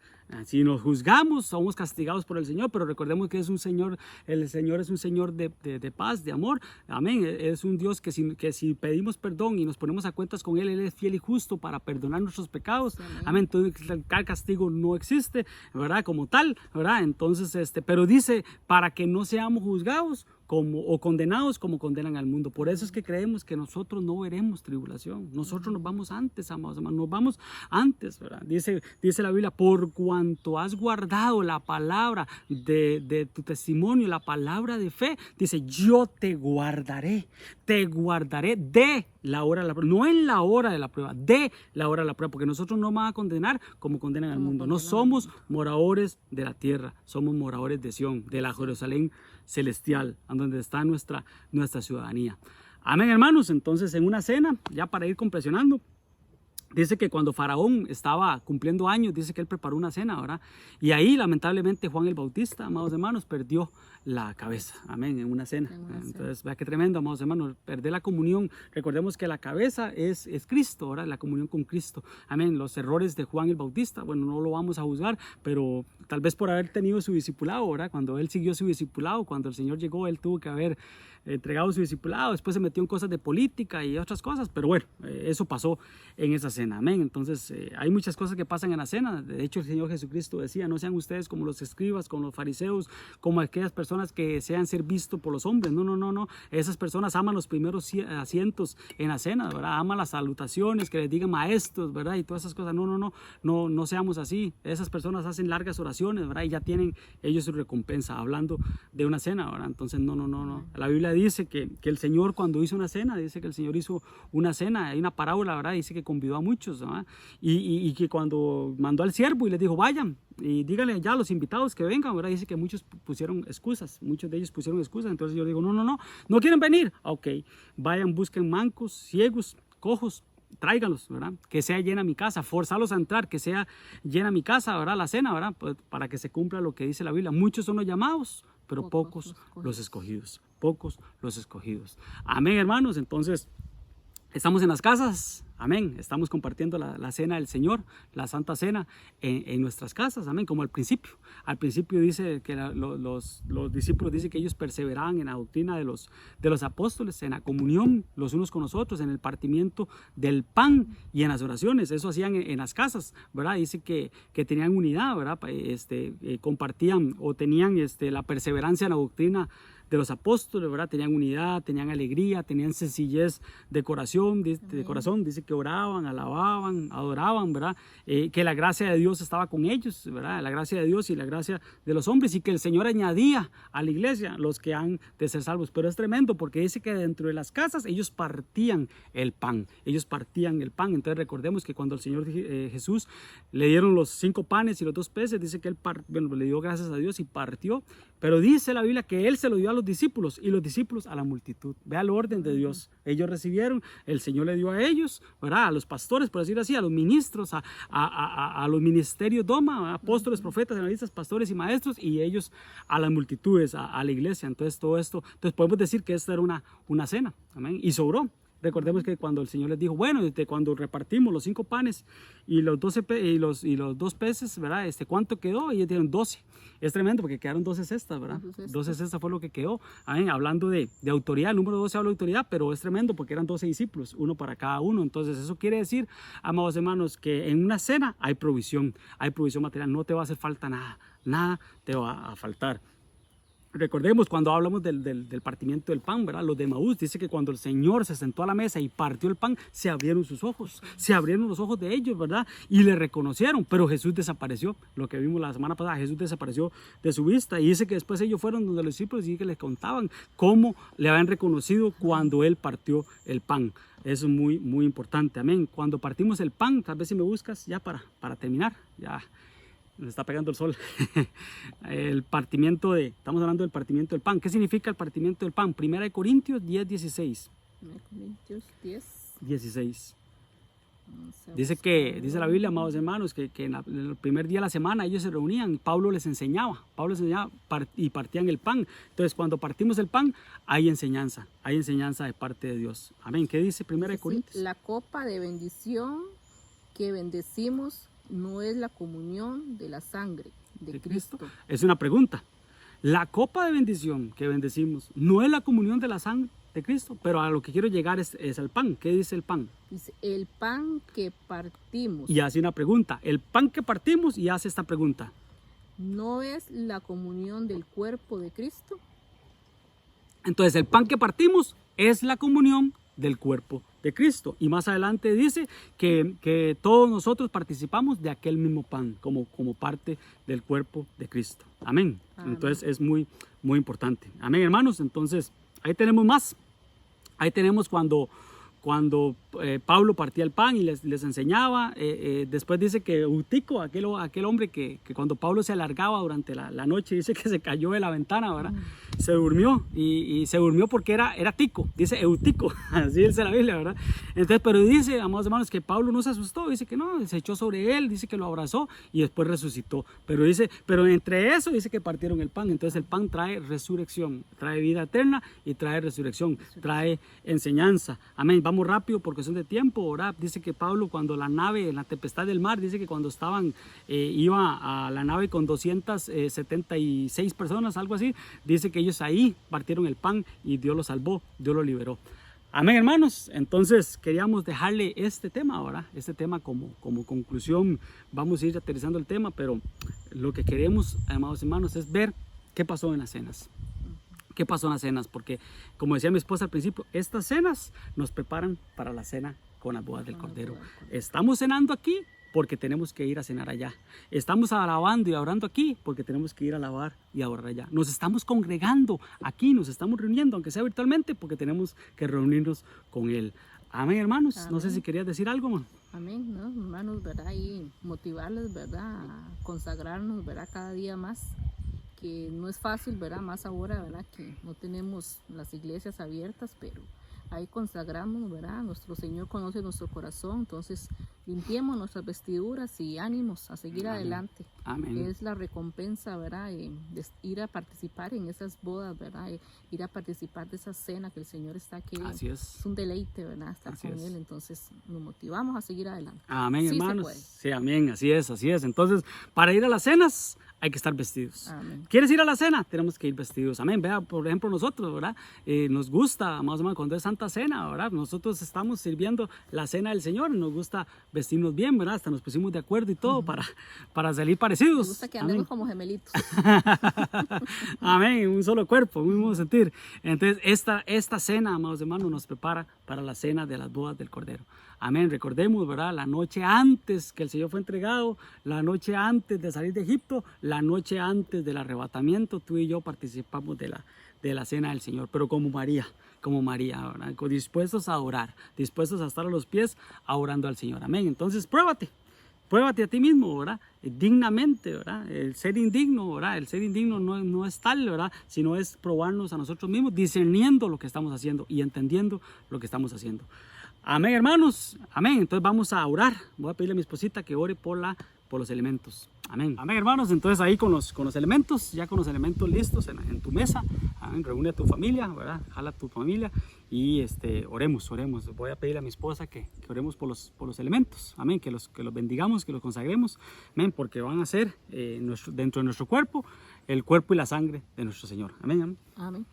Si nos juzgamos, somos castigados por el Señor, pero recordemos que es un Señor, el Señor es un Señor de paz, de amor. Amén. Es un Dios que si pedimos perdón y nos ponemos a cuentas con Él es fiel y justo para perdonar nuestros pecados. Amén. Entonces el castigo no existe, ¿verdad? Como tal, ¿verdad? Entonces, pero dice, para que no seamos juzgados o condenados como condenan al mundo. Por eso es que creemos que nosotros no veremos tribulación. Nosotros nos vamos antes, amados hermanos, nos vamos antes, ¿verdad? Dice la Biblia, por cuanto has guardado la palabra de tu testimonio, la palabra de fe, dice, yo te guardaré de la hora de la prueba, no en la hora de la prueba, de la hora de la prueba, porque nosotros no vamos a condenar como condenan al mundo. No somos moradores de la tierra, somos moradores de Sión, de la Jerusalén celestial, donde está nuestra ciudadanía. Amén, hermanos. Entonces, en una cena, ya para ir compresionando, dice que cuando Faraón estaba cumpliendo años, dice que él preparó una cena, ¿verdad? Y ahí, lamentablemente, Juan el Bautista, amados hermanos, perdió la cabeza. Amén, en una cena. Entonces, vea qué tremendo, amados hermanos, perder la comunión. Recordemos que la cabeza es Cristo, ¿verdad? La comunión con Cristo. Amén. Los errores de Juan el Bautista, bueno, no lo vamos a juzgar, pero tal vez por haber tenido su discipulado, ¿verdad? Cuando él siguió su discipulado, cuando el Señor llegó, él tuvo que haber entregado su discipulado, después se metió en cosas de política y otras cosas, pero bueno, eso pasó en esa cena, amén. Entonces hay muchas cosas que pasan en la cena. De hecho, el Señor Jesucristo decía, no sean ustedes como los escribas, como los fariseos, como aquellas personas que desean ser vistos por los hombres. No, esas personas aman los primeros asientos en la cena, ¿verdad? Aman las salutaciones, que les digan maestros, ¿verdad? Y todas esas cosas. No seamos así. Esas personas hacen largas oraciones, ¿verdad? Y ya tienen ellos su recompensa, hablando de una cena, ¿verdad? Entonces, no. La Biblia dice que el Señor, cuando hizo una cena, dice que el Señor hizo una cena, hay una parábola, ¿verdad? Dice que convidó a muchos, ¿verdad? Y que cuando mandó al siervo y les dijo, vayan y díganle ya a los invitados que vengan, ¿verdad? Dice que muchos pusieron excusas, muchos de ellos pusieron excusas. Entonces yo digo, no quieren venir. Ok, vayan, busquen mancos, ciegos, cojos, tráiganlos, ¿verdad? Que sea llena mi casa, forzarlos a entrar, que sea llena mi casa, ¿verdad? La cena, ¿verdad? Pues para que se cumpla lo que dice la Biblia. Muchos son los llamados, pero pocos los escogidos. Pocos los escogidos. Amén, hermanos. Entonces, estamos en las casas. Amén. Estamos compartiendo la cena del Señor, la Santa Cena, en nuestras casas. Amén. Como al principio. Al principio dice que los discípulos dicen que ellos perseveraban en la doctrina de los apóstoles, en la comunión los unos con los otros, en el partimiento del pan y en las oraciones. Eso hacían en las casas, ¿verdad? Dice que tenían unidad, ¿verdad? Compartían o tenían la perseverancia en la doctrina de los apóstoles, ¿verdad? Tenían unidad, tenían alegría, tenían sencillez de corazón, dice que oraban, alababan, adoraban, ¿verdad? Que la gracia de Dios estaba con ellos, ¿verdad? La gracia de Dios y la gracia de los hombres, y que el Señor añadía a la iglesia los que han de ser salvos. Pero es tremendo porque dice que dentro de las casas ellos partían el pan. Entonces recordemos que cuando el Señor Jesús le dieron los 5 panes y los 2 peces, dice que él le dio gracias a Dios y partió. Pero dice la Biblia que él se lo dio a los discípulos y los discípulos a la multitud. Vea el orden de Dios. Ellos recibieron, el Señor le dio a ellos, ¿verdad? A los pastores, por decir así, a los ministros, a los ministerios doma, apóstoles, profetas, evangelistas, pastores y maestros, y ellos a las multitudes, a la iglesia. Entonces todo esto, podemos decir que esta era una cena, amén, y sobró. Recordemos que cuando el Señor les dijo, bueno, cuando repartimos los 5 panes y los 12 y los 2 peces, ¿verdad? ¿Cuánto quedó? Ellos dieron 12. Es tremendo porque quedaron 12 cestas, ¿verdad? 12 cestas fue lo que quedó. Amén. Hablando de autoridad, el número 12 habla de autoridad, pero es tremendo porque eran 12 discípulos, uno para cada uno. Entonces eso quiere decir, amados hermanos, que en una cena hay provisión material, no te va a hacer falta nada te va a faltar. Recordemos cuando hablamos del partimiento del pan, ¿verdad? Los de Emaús, dice que cuando el Señor se sentó a la mesa y partió el pan, se abrieron sus ojos, se abrieron los ojos de ellos, ¿verdad? Y le reconocieron, pero Jesús desapareció. Lo que vimos la semana pasada, Jesús desapareció de su vista, y dice que después ellos fueron donde los discípulos y que les contaban cómo le habían reconocido cuando él partió el pan. Eso es muy, muy importante, amén. Cuando partimos el pan, tal vez si me buscas ya para terminar, ya nos está pegando el sol. Estamos hablando del partimiento del pan. ¿Qué significa el partimiento del pan? 1 Corintios 10:16. 1 Corintios 10:16. Dice la Biblia, amados hermanos, que en el primer día de la semana ellos se reunían, Pablo les enseñaba y partían el pan. Entonces cuando partimos el pan hay enseñanza de parte de Dios. Amén. ¿Qué dice 1 Corintios? La copa de bendición que bendecimos no es la comunión de la sangre de Cristo. Es una pregunta. La copa de bendición que bendecimos no es la comunión de la sangre de Cristo, pero a lo que quiero llegar es el pan. ¿Qué dice el pan? Dice, el pan que partimos. Y hace una pregunta. El pan que partimos y hace esta pregunta. ¿No es la comunión del cuerpo de Cristo? Entonces el pan que partimos es la comunión del cuerpo de Cristo. Y más adelante dice que todos nosotros participamos de aquel mismo pan como parte del cuerpo de Cristo. Amén. Amén. Entonces es muy, muy importante. Amén, hermanos. Entonces ahí tenemos más. Ahí tenemos cuando Pablo partía el pan y les enseñaba. Después dice que Eutico, aquel hombre que cuando Pablo se alargaba durante la noche, dice que se cayó de la ventana, ¿verdad? Se durmió y se durmió porque era tico, dice Eutico, así dice la Biblia, ¿verdad? Entonces, pero dice, amados hermanos, que Pablo no se asustó, dice que no, se echó sobre él, dice que lo abrazó y después resucitó. Pero entre eso dice que partieron el pan. Entonces el pan trae resurrección, trae vida eterna y trae resurrección, trae enseñanza. Amén. Vamos rápido porque son de tiempo, ¿verdad? Dice que Pablo cuando la nave, en la tempestad del mar, dice que cuando iba a la nave con 276 personas, algo así, dice que ellos ahí partieron el pan y Dios lo salvó, Dios lo liberó. Amén, hermanos. Entonces queríamos dejarle este tema ahora, este tema como conclusión. Vamos a ir aterrizando el tema, pero lo que queremos, amados hermanos, es ver qué pasó en las cenas. ¿Qué pasó en las cenas? Porque, como decía mi esposa al principio, estas cenas nos preparan para la cena con las bodas del Cordero. Estamos cenando aquí porque tenemos que ir a cenar allá. Estamos alabando y orando aquí porque tenemos que ir a alabar y a orar allá. Nos estamos congregando aquí, nos estamos reuniendo, aunque sea virtualmente, porque tenemos que reunirnos con Él. Amén, hermanos. Amén. No sé si querías decir algo, man. Amén, ¿no? Hermanos, ¿verdad? Y motivarles, ¿verdad? A consagrarnos, ¿verdad? Cada día más. Que no es fácil, ¿verdad? Más ahora, ¿verdad? Que no tenemos las iglesias abiertas, pero ahí consagramos, ¿verdad? Nuestro Señor conoce nuestro corazón, entonces limpiemos nuestras vestiduras y ánimos a seguir Amén. Adelante. Amén. Es la recompensa, ¿verdad? De ir a participar en esas bodas, ¿verdad? Ir a participar de esa cena que el Señor está aquí. Así es. Es un deleite, ¿verdad? Estar Así con es. Él, entonces nos motivamos a seguir adelante. Amén, Sí, hermanos. Sí, amén, así es, así es. Entonces, para ir a las cenas hay que estar vestidos. Amén. ¿Quieres ir a la cena? Tenemos que ir vestidos. Amén. Vea, por ejemplo, nosotros, ¿verdad? Nos gusta, más o menos, cuando es Santa Cena, ¿verdad? Nosotros estamos sirviendo la cena del Señor. Nos gusta vestirnos bien, ¿verdad? Hasta nos pusimos de acuerdo y todo para salir parecidos. Nos gusta que andemos como gemelitos. Amén. Un solo cuerpo, un mismo sentir. Entonces, esta cena, amados hermanos, nos prepara para la cena de las bodas del Cordero. Amén. Recordemos, ¿verdad? La noche antes que el Señor fue entregado, la noche antes de salir de Egipto, la noche antes del arrebatamiento, tú y yo participamos de la cena del Señor, pero como María, ¿verdad? Dispuestos a orar, dispuestos a estar a los pies, orando al Señor. Amén. Entonces, pruébate a ti mismo, ¿verdad? Dignamente, ¿verdad? El ser indigno, ¿verdad? El ser indigno no es tal, ¿verdad? Sino es probarnos a nosotros mismos, discerniendo lo que estamos haciendo y entendiendo lo que estamos haciendo. Amén, hermanos. Amén. Entonces vamos a orar. Voy a pedirle a mi esposita que ore por los elementos. Amén. Amén, hermanos. Entonces ahí con los elementos, ya con los elementos listos en tu mesa. Amén. Reúne a tu familia, ¿verdad? Jala a tu familia y oremos. Voy a pedirle a mi esposa que oremos por los elementos. Amén. Que los bendigamos, que los consagremos. Amén. Porque van a ser dentro de nuestro cuerpo, el cuerpo y la sangre de nuestro Señor. Amén. Amén. Amén.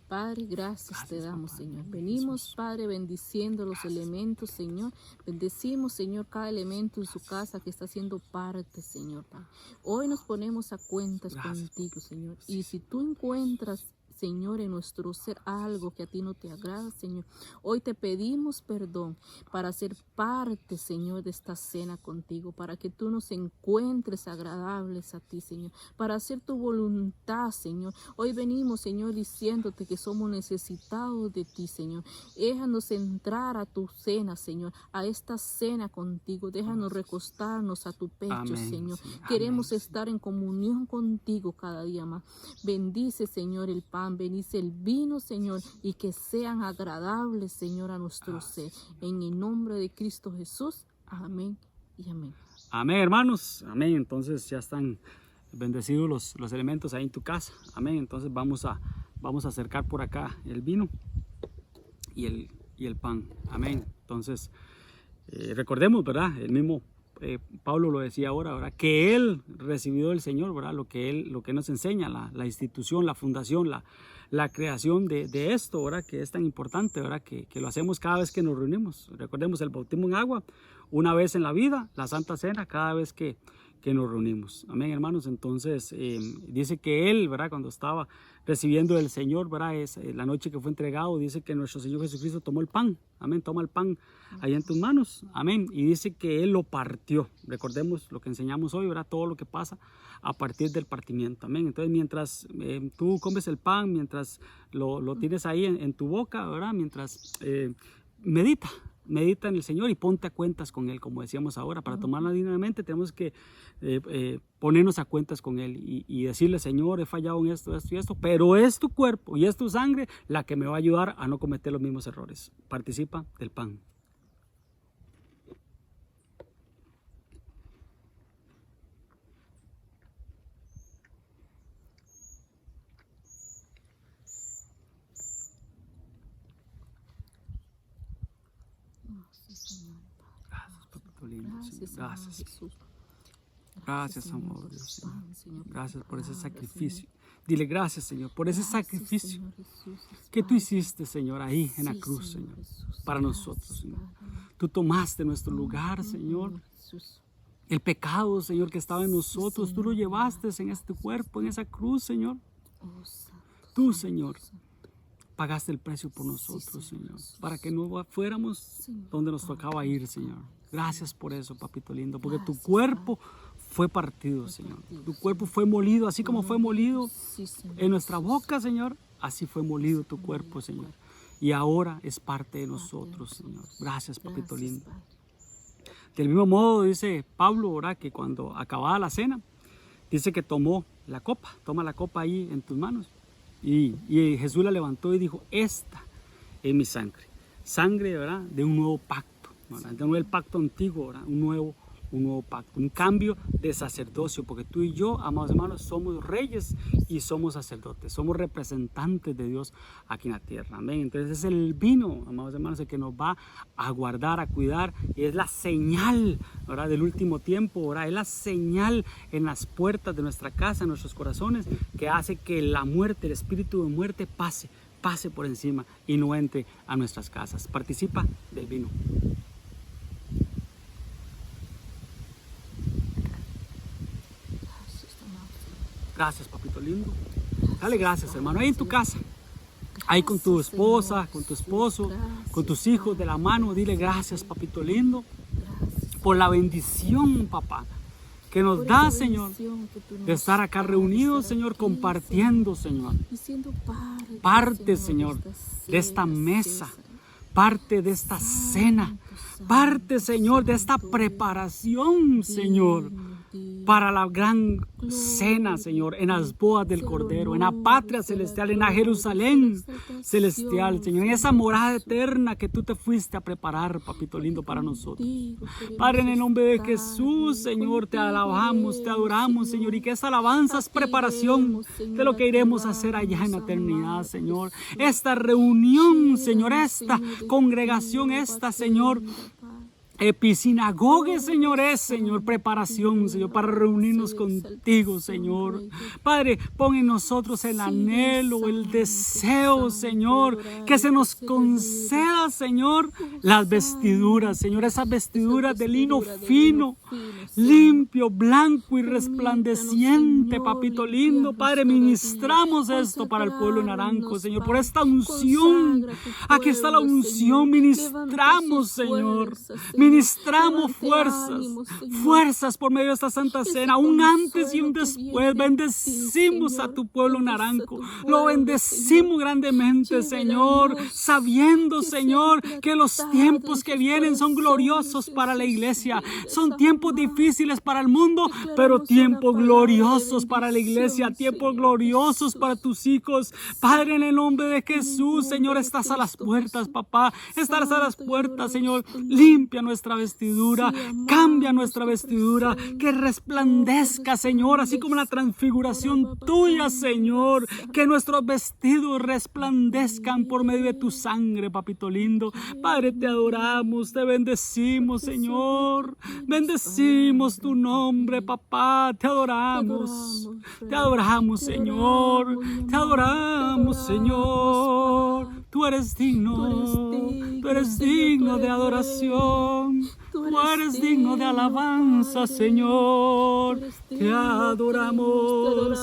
Padre, gracias te damos, papá, Señor. Venimos, Padre, bendiciendo los elementos, Señor. Bendecimos, Señor, cada elemento en su casa que está haciendo parte, Señor. Padre. Hoy nos ponemos a cuentas contigo, Señor. Y si tú encuentras, Señor, en nuestro ser algo que a ti no te agrada, Señor, hoy te pedimos perdón para ser parte, Señor, de esta cena contigo, para que tú nos encuentres agradables a ti, Señor, para hacer tu voluntad, Señor. Hoy venimos, Señor, diciéndote que somos necesitados de ti, Señor. Déjanos entrar a tu cena, Señor, a esta cena contigo. Déjanos recostarnos a tu pecho, amén, Señor. Queremos estar en comunión contigo cada día más. Bendice, Señor, el pan. Bendice el vino, Señor, y que sean agradables, Señor, a nuestro ser. En el nombre de Cristo Jesús. Amén y amén. Amén, hermanos. Amén. Entonces ya están bendecidos los elementos ahí en tu casa. Amén. Entonces vamos a acercar por acá el vino y el pan. Amén. Entonces recordemos, ¿verdad? El mismo Pablo lo decía ahora, ¿verdad? Que él recibió del Señor, ¿verdad? Lo que nos enseña, la institución, la fundación, la creación de esto, ¿verdad? Que es tan importante, ¿verdad? Que lo hacemos cada vez que nos reunimos. Recordemos el bautismo en agua, una vez en la vida, la Santa Cena, cada vez que que nos reunimos. Amén, hermanos. Entonces, dice que Él, ¿verdad? Cuando estaba recibiendo del Señor, ¿verdad? Es la noche que fue entregado, dice que nuestro Señor Jesucristo tomó el pan. Amén, toma el pan ahí en tus manos. Amén. Y dice que Él lo partió. Recordemos lo que enseñamos hoy, ¿verdad? Todo lo que pasa a partir del partimiento. Amén. Entonces, mientras tú comes el pan, mientras lo tienes ahí en tu boca, ¿verdad? Mientras medita en el Señor y ponte a cuentas con Él, como decíamos ahora. Para tomarla dignamente tenemos que ponernos a cuentas con Él y decirle: Señor, he fallado en esto, esto y esto, pero es tu cuerpo y es tu sangre la que me va a ayudar a no cometer los mismos errores. Participa del pan. Gracias, Jesús. Gracias, amor Dios, Señor. Gracias por ese sacrificio. Dile gracias, Señor, por ese sacrificio que tú hiciste, Señor, ahí en la cruz, Señor, para nosotros, Señor. Tú tomaste nuestro lugar, Señor. El pecado, Señor, que estaba en nosotros, tú lo llevaste en este cuerpo, en esa cruz, Señor. Tú, Señor, pagaste el precio por nosotros, Señor, para que no fuéramos donde nos tocaba ir, Señor. Gracias por eso, papito lindo, porque tu cuerpo fue partido, Señor. Tu cuerpo fue molido, así como fue molido en nuestra boca, Señor, así fue molido tu cuerpo, Señor. Y ahora es parte de nosotros, Señor. Gracias, papito lindo. Del mismo modo dice Pablo, ¿verdad? Que cuando acababa la cena, dice que toma la copa ahí en tus manos. Y Jesús la levantó y dijo: esta es mi sangre. Sangre, ¿verdad? De un nuevo pacto, ¿verdad? De no el pacto antiguo, ¿verdad? Un nuevo pacto, un cambio de sacerdocio, porque tú y yo, amados hermanos, somos reyes y somos sacerdotes, somos representantes de Dios aquí en la tierra. Amén. Entonces es el vino, amados hermanos, el que nos va a guardar, a cuidar, y es la señal, ¿verdad? Del último tiempo, ¿verdad? Es la señal en las puertas de nuestra casa, en nuestros corazones, que hace que la muerte, el espíritu de muerte pase por encima y no entre a nuestras casas. Participa del vino. Gracias, papito lindo. Dale gracias, hermano. Ahí en tu casa, ahí con tu esposa, con tu esposo, con tus hijos de la mano, dile gracias, papito lindo, por la bendición, papá, que nos da, Señor, de estar acá reunidos, Señor, compartiendo, Señor, parte, Señor, de esta mesa, parte de esta cena, parte, Señor, de esta preparación, Señor, para la gran cena, Señor, en las bodas del Cordero, en la patria celestial, en la Jerusalén celestial, Señor, en esa morada eterna que tú te fuiste a preparar, papito lindo, para nosotros. Padre, en el nombre de Jesús, Señor, te alabamos, te adoramos, Señor, y que esa alabanza es preparación de lo que iremos a hacer allá en la eternidad, Señor. Esta reunión, Señor, esta congregación, Señor, episinagoge, Señor, es, Señor, preparación, Señor, para reunirnos contigo, Señor. Padre, pon en nosotros el anhelo, el deseo, Señor, que se nos conceda, Señor, las vestiduras, Señor, esas vestiduras de lino fino, limpio, blanco y resplandeciente, papito lindo. Padre, ministramos esto para el pueblo de Naranjo, Señor, por esta unción. Aquí está la unción, ministramos, Señor. Ministramos fuerzas por medio de esta Santa Cena, un antes y un después. Bendecimos a tu pueblo Naranjo, lo bendecimos grandemente, Señor, sabiendo, Señor, que los tiempos que vienen son gloriosos para la iglesia. Son tiempos difíciles para el mundo, pero tiempos gloriosos para la iglesia, tiempos gloriosos para tus hijos. Padre, en el nombre de Jesús, Señor, estás a las puertas, papá, estás a las puertas, Señor. Limpia nuestra vestidura, cambia nuestra vestidura, que resplandezca, Señor, así como la transfiguración tuya, Señor, que nuestros vestidos resplandezcan por medio de tu sangre, papito lindo. Padre, te adoramos, te bendecimos, Señor, bendecimos tu nombre, papá, te adoramos, Señor, te adoramos, Señor. Tú eres digno de adoración. Tú Tú eres digno de alabanza, Señor. Te adoramos,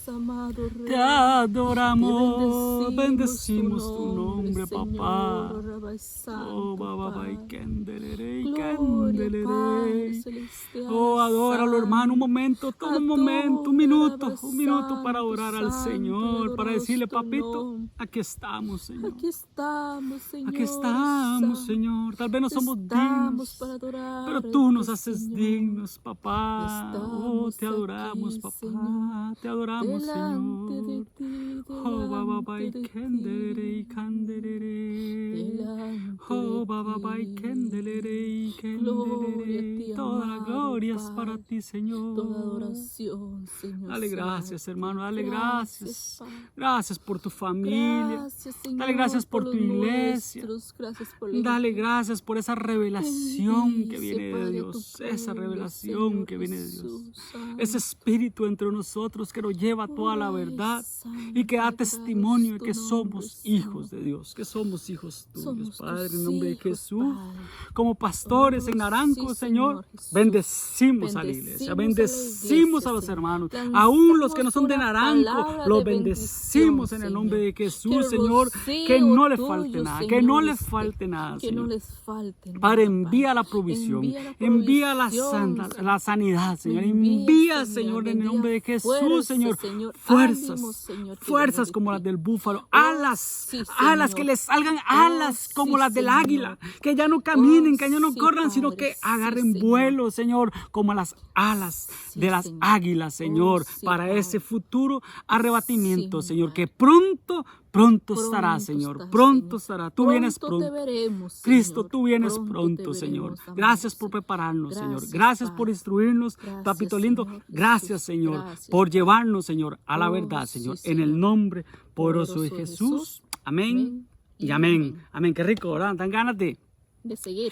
amado Rey. te adoramos. Bendecimos tu nombre, papá. Oh, baba, y candelere, oh, adóralo, hermano, un momento, todo un momento, un minuto para adorar al Señor, para decirle, papito, aquí estamos, Señor. Aquí estamos, Señor. Aquí estamos, Señor. Tal vez no somos dignos, pero tú nos haces dignos, papá. Oh, te adoramos, papá. Te adoramos, Señor. Oh, baba, y candelere, y candelere. Oh, baba, y candelere, y candelere. Toda la gloria es para ti, Señor. Toda adoración, Señor. Dale gracias, hermano. Dale Gracias, gracias. Padre. Gracias por tu familia. Gracias, Señor, Dale gracias por tu los iglesia. nuestros. Gracias por la Dale iglesia. gracias por esa revelación que Bendice, viene de Padre, Dios. tu Esa pueblo, revelación Señor que viene de Dios. Jesús. Ese espíritu entre nosotros que nos lleva a toda la Ay, verdad santo, y que da adorado testimonio es de tu que nombre, somos hijos Señor. de Dios, que somos hijos tuyos, Somos Padre, tus en nombre de hijos, Jesús. Padre. Como pastores en Oh, Naranco, sí, Señor, Jesús. bendecimos a la iglesia, bendecimos a los Señor. hermanos, Lanzamos aún los que no son de una Naranco, palabra los de bendecimos bendición, en el nombre Señor. de Jesús, Que el Señor, rocío que no le tuyo, falte nada, que Señor, no le esté, falte nada, que no Señor. les falte nada, Padre, Padre. envía la provisión, Envía envía la, provisión, la sanidad, Señor. Envía, Envía, Señor, en el envía nombre de Jesús, fuerza, Señor. Señor. Fuerzas, Ánimo, Señor, que fuerzas viene de como ti. las del búfalo, Oh, alas, sí, alas, Señor. que les salgan alas como sí, las del Señor. águila, que ya no caminen, que ya no sí, corran, sino Padre, que sí, agarren Señor. vuelo, Señor, como las alas Sí, de las Señor. águilas, Señor, sí, para Padre. ese futuro arrebatamiento, Sí, Señor, Padre. que pronto estará, Pronto Señor, estás, pronto Señor. estará. Tú vienes Pronto te pronto. veremos, Cristo, Señor. tú vienes Pronto pronto, te Señor. veremos, amado Gracias por Señor. prepararnos, Señor. Gracias, Gracias por Padre. instruirnos, Gracias, papito lindo. Señor Jesús. Gracias, Señor, Gracias, por Padre. llevarnos, Señor, a la Oh, verdad, sí, Señor. En Señor. el nombre poderoso de Poderoso Jesús. Amén. Amén Y y amén. amén. Amén. Qué rico, ¿verdad? Dan ganas de seguir.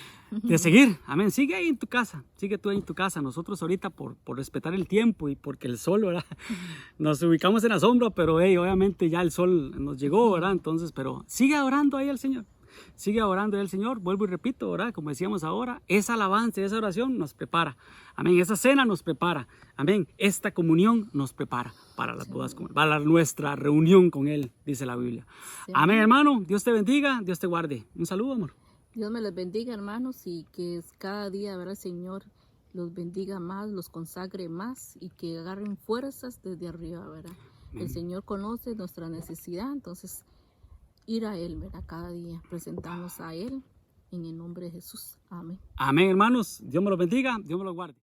seguir. Amén. Sigue ahí en tu casa. Sigue tú ahí en tu casa. Nosotros ahorita por respetar el tiempo y porque el sol, ¿verdad? Nos ubicamos en la sombra, pero obviamente ya el sol nos llegó, ¿verdad? Entonces, pero sigue adorando ahí al Señor. Sigue adorando ahí al Señor. Vuelvo y repito, ¿verdad? Como decíamos ahora, esa alabanza, esa oración nos prepara. Amén. Esa cena nos prepara. Amén. Esta comunión nos prepara para las bodas con Él, para nuestra reunión con Él, dice la Biblia. Sí. Amén, hermano. Dios te bendiga, Dios te guarde. Un saludo, amor. Dios me les bendiga, hermanos, y que cada día, ¿verdad, Señor? Los bendiga más, los consagre más y que agarren fuerzas desde arriba, ¿verdad? Amén. El Señor conoce nuestra necesidad, entonces ir a Él, ¿verdad? Cada día presentarnos a Él en el nombre de Jesús. Amén. Amén, hermanos. Dios me los bendiga, Dios me los guarde.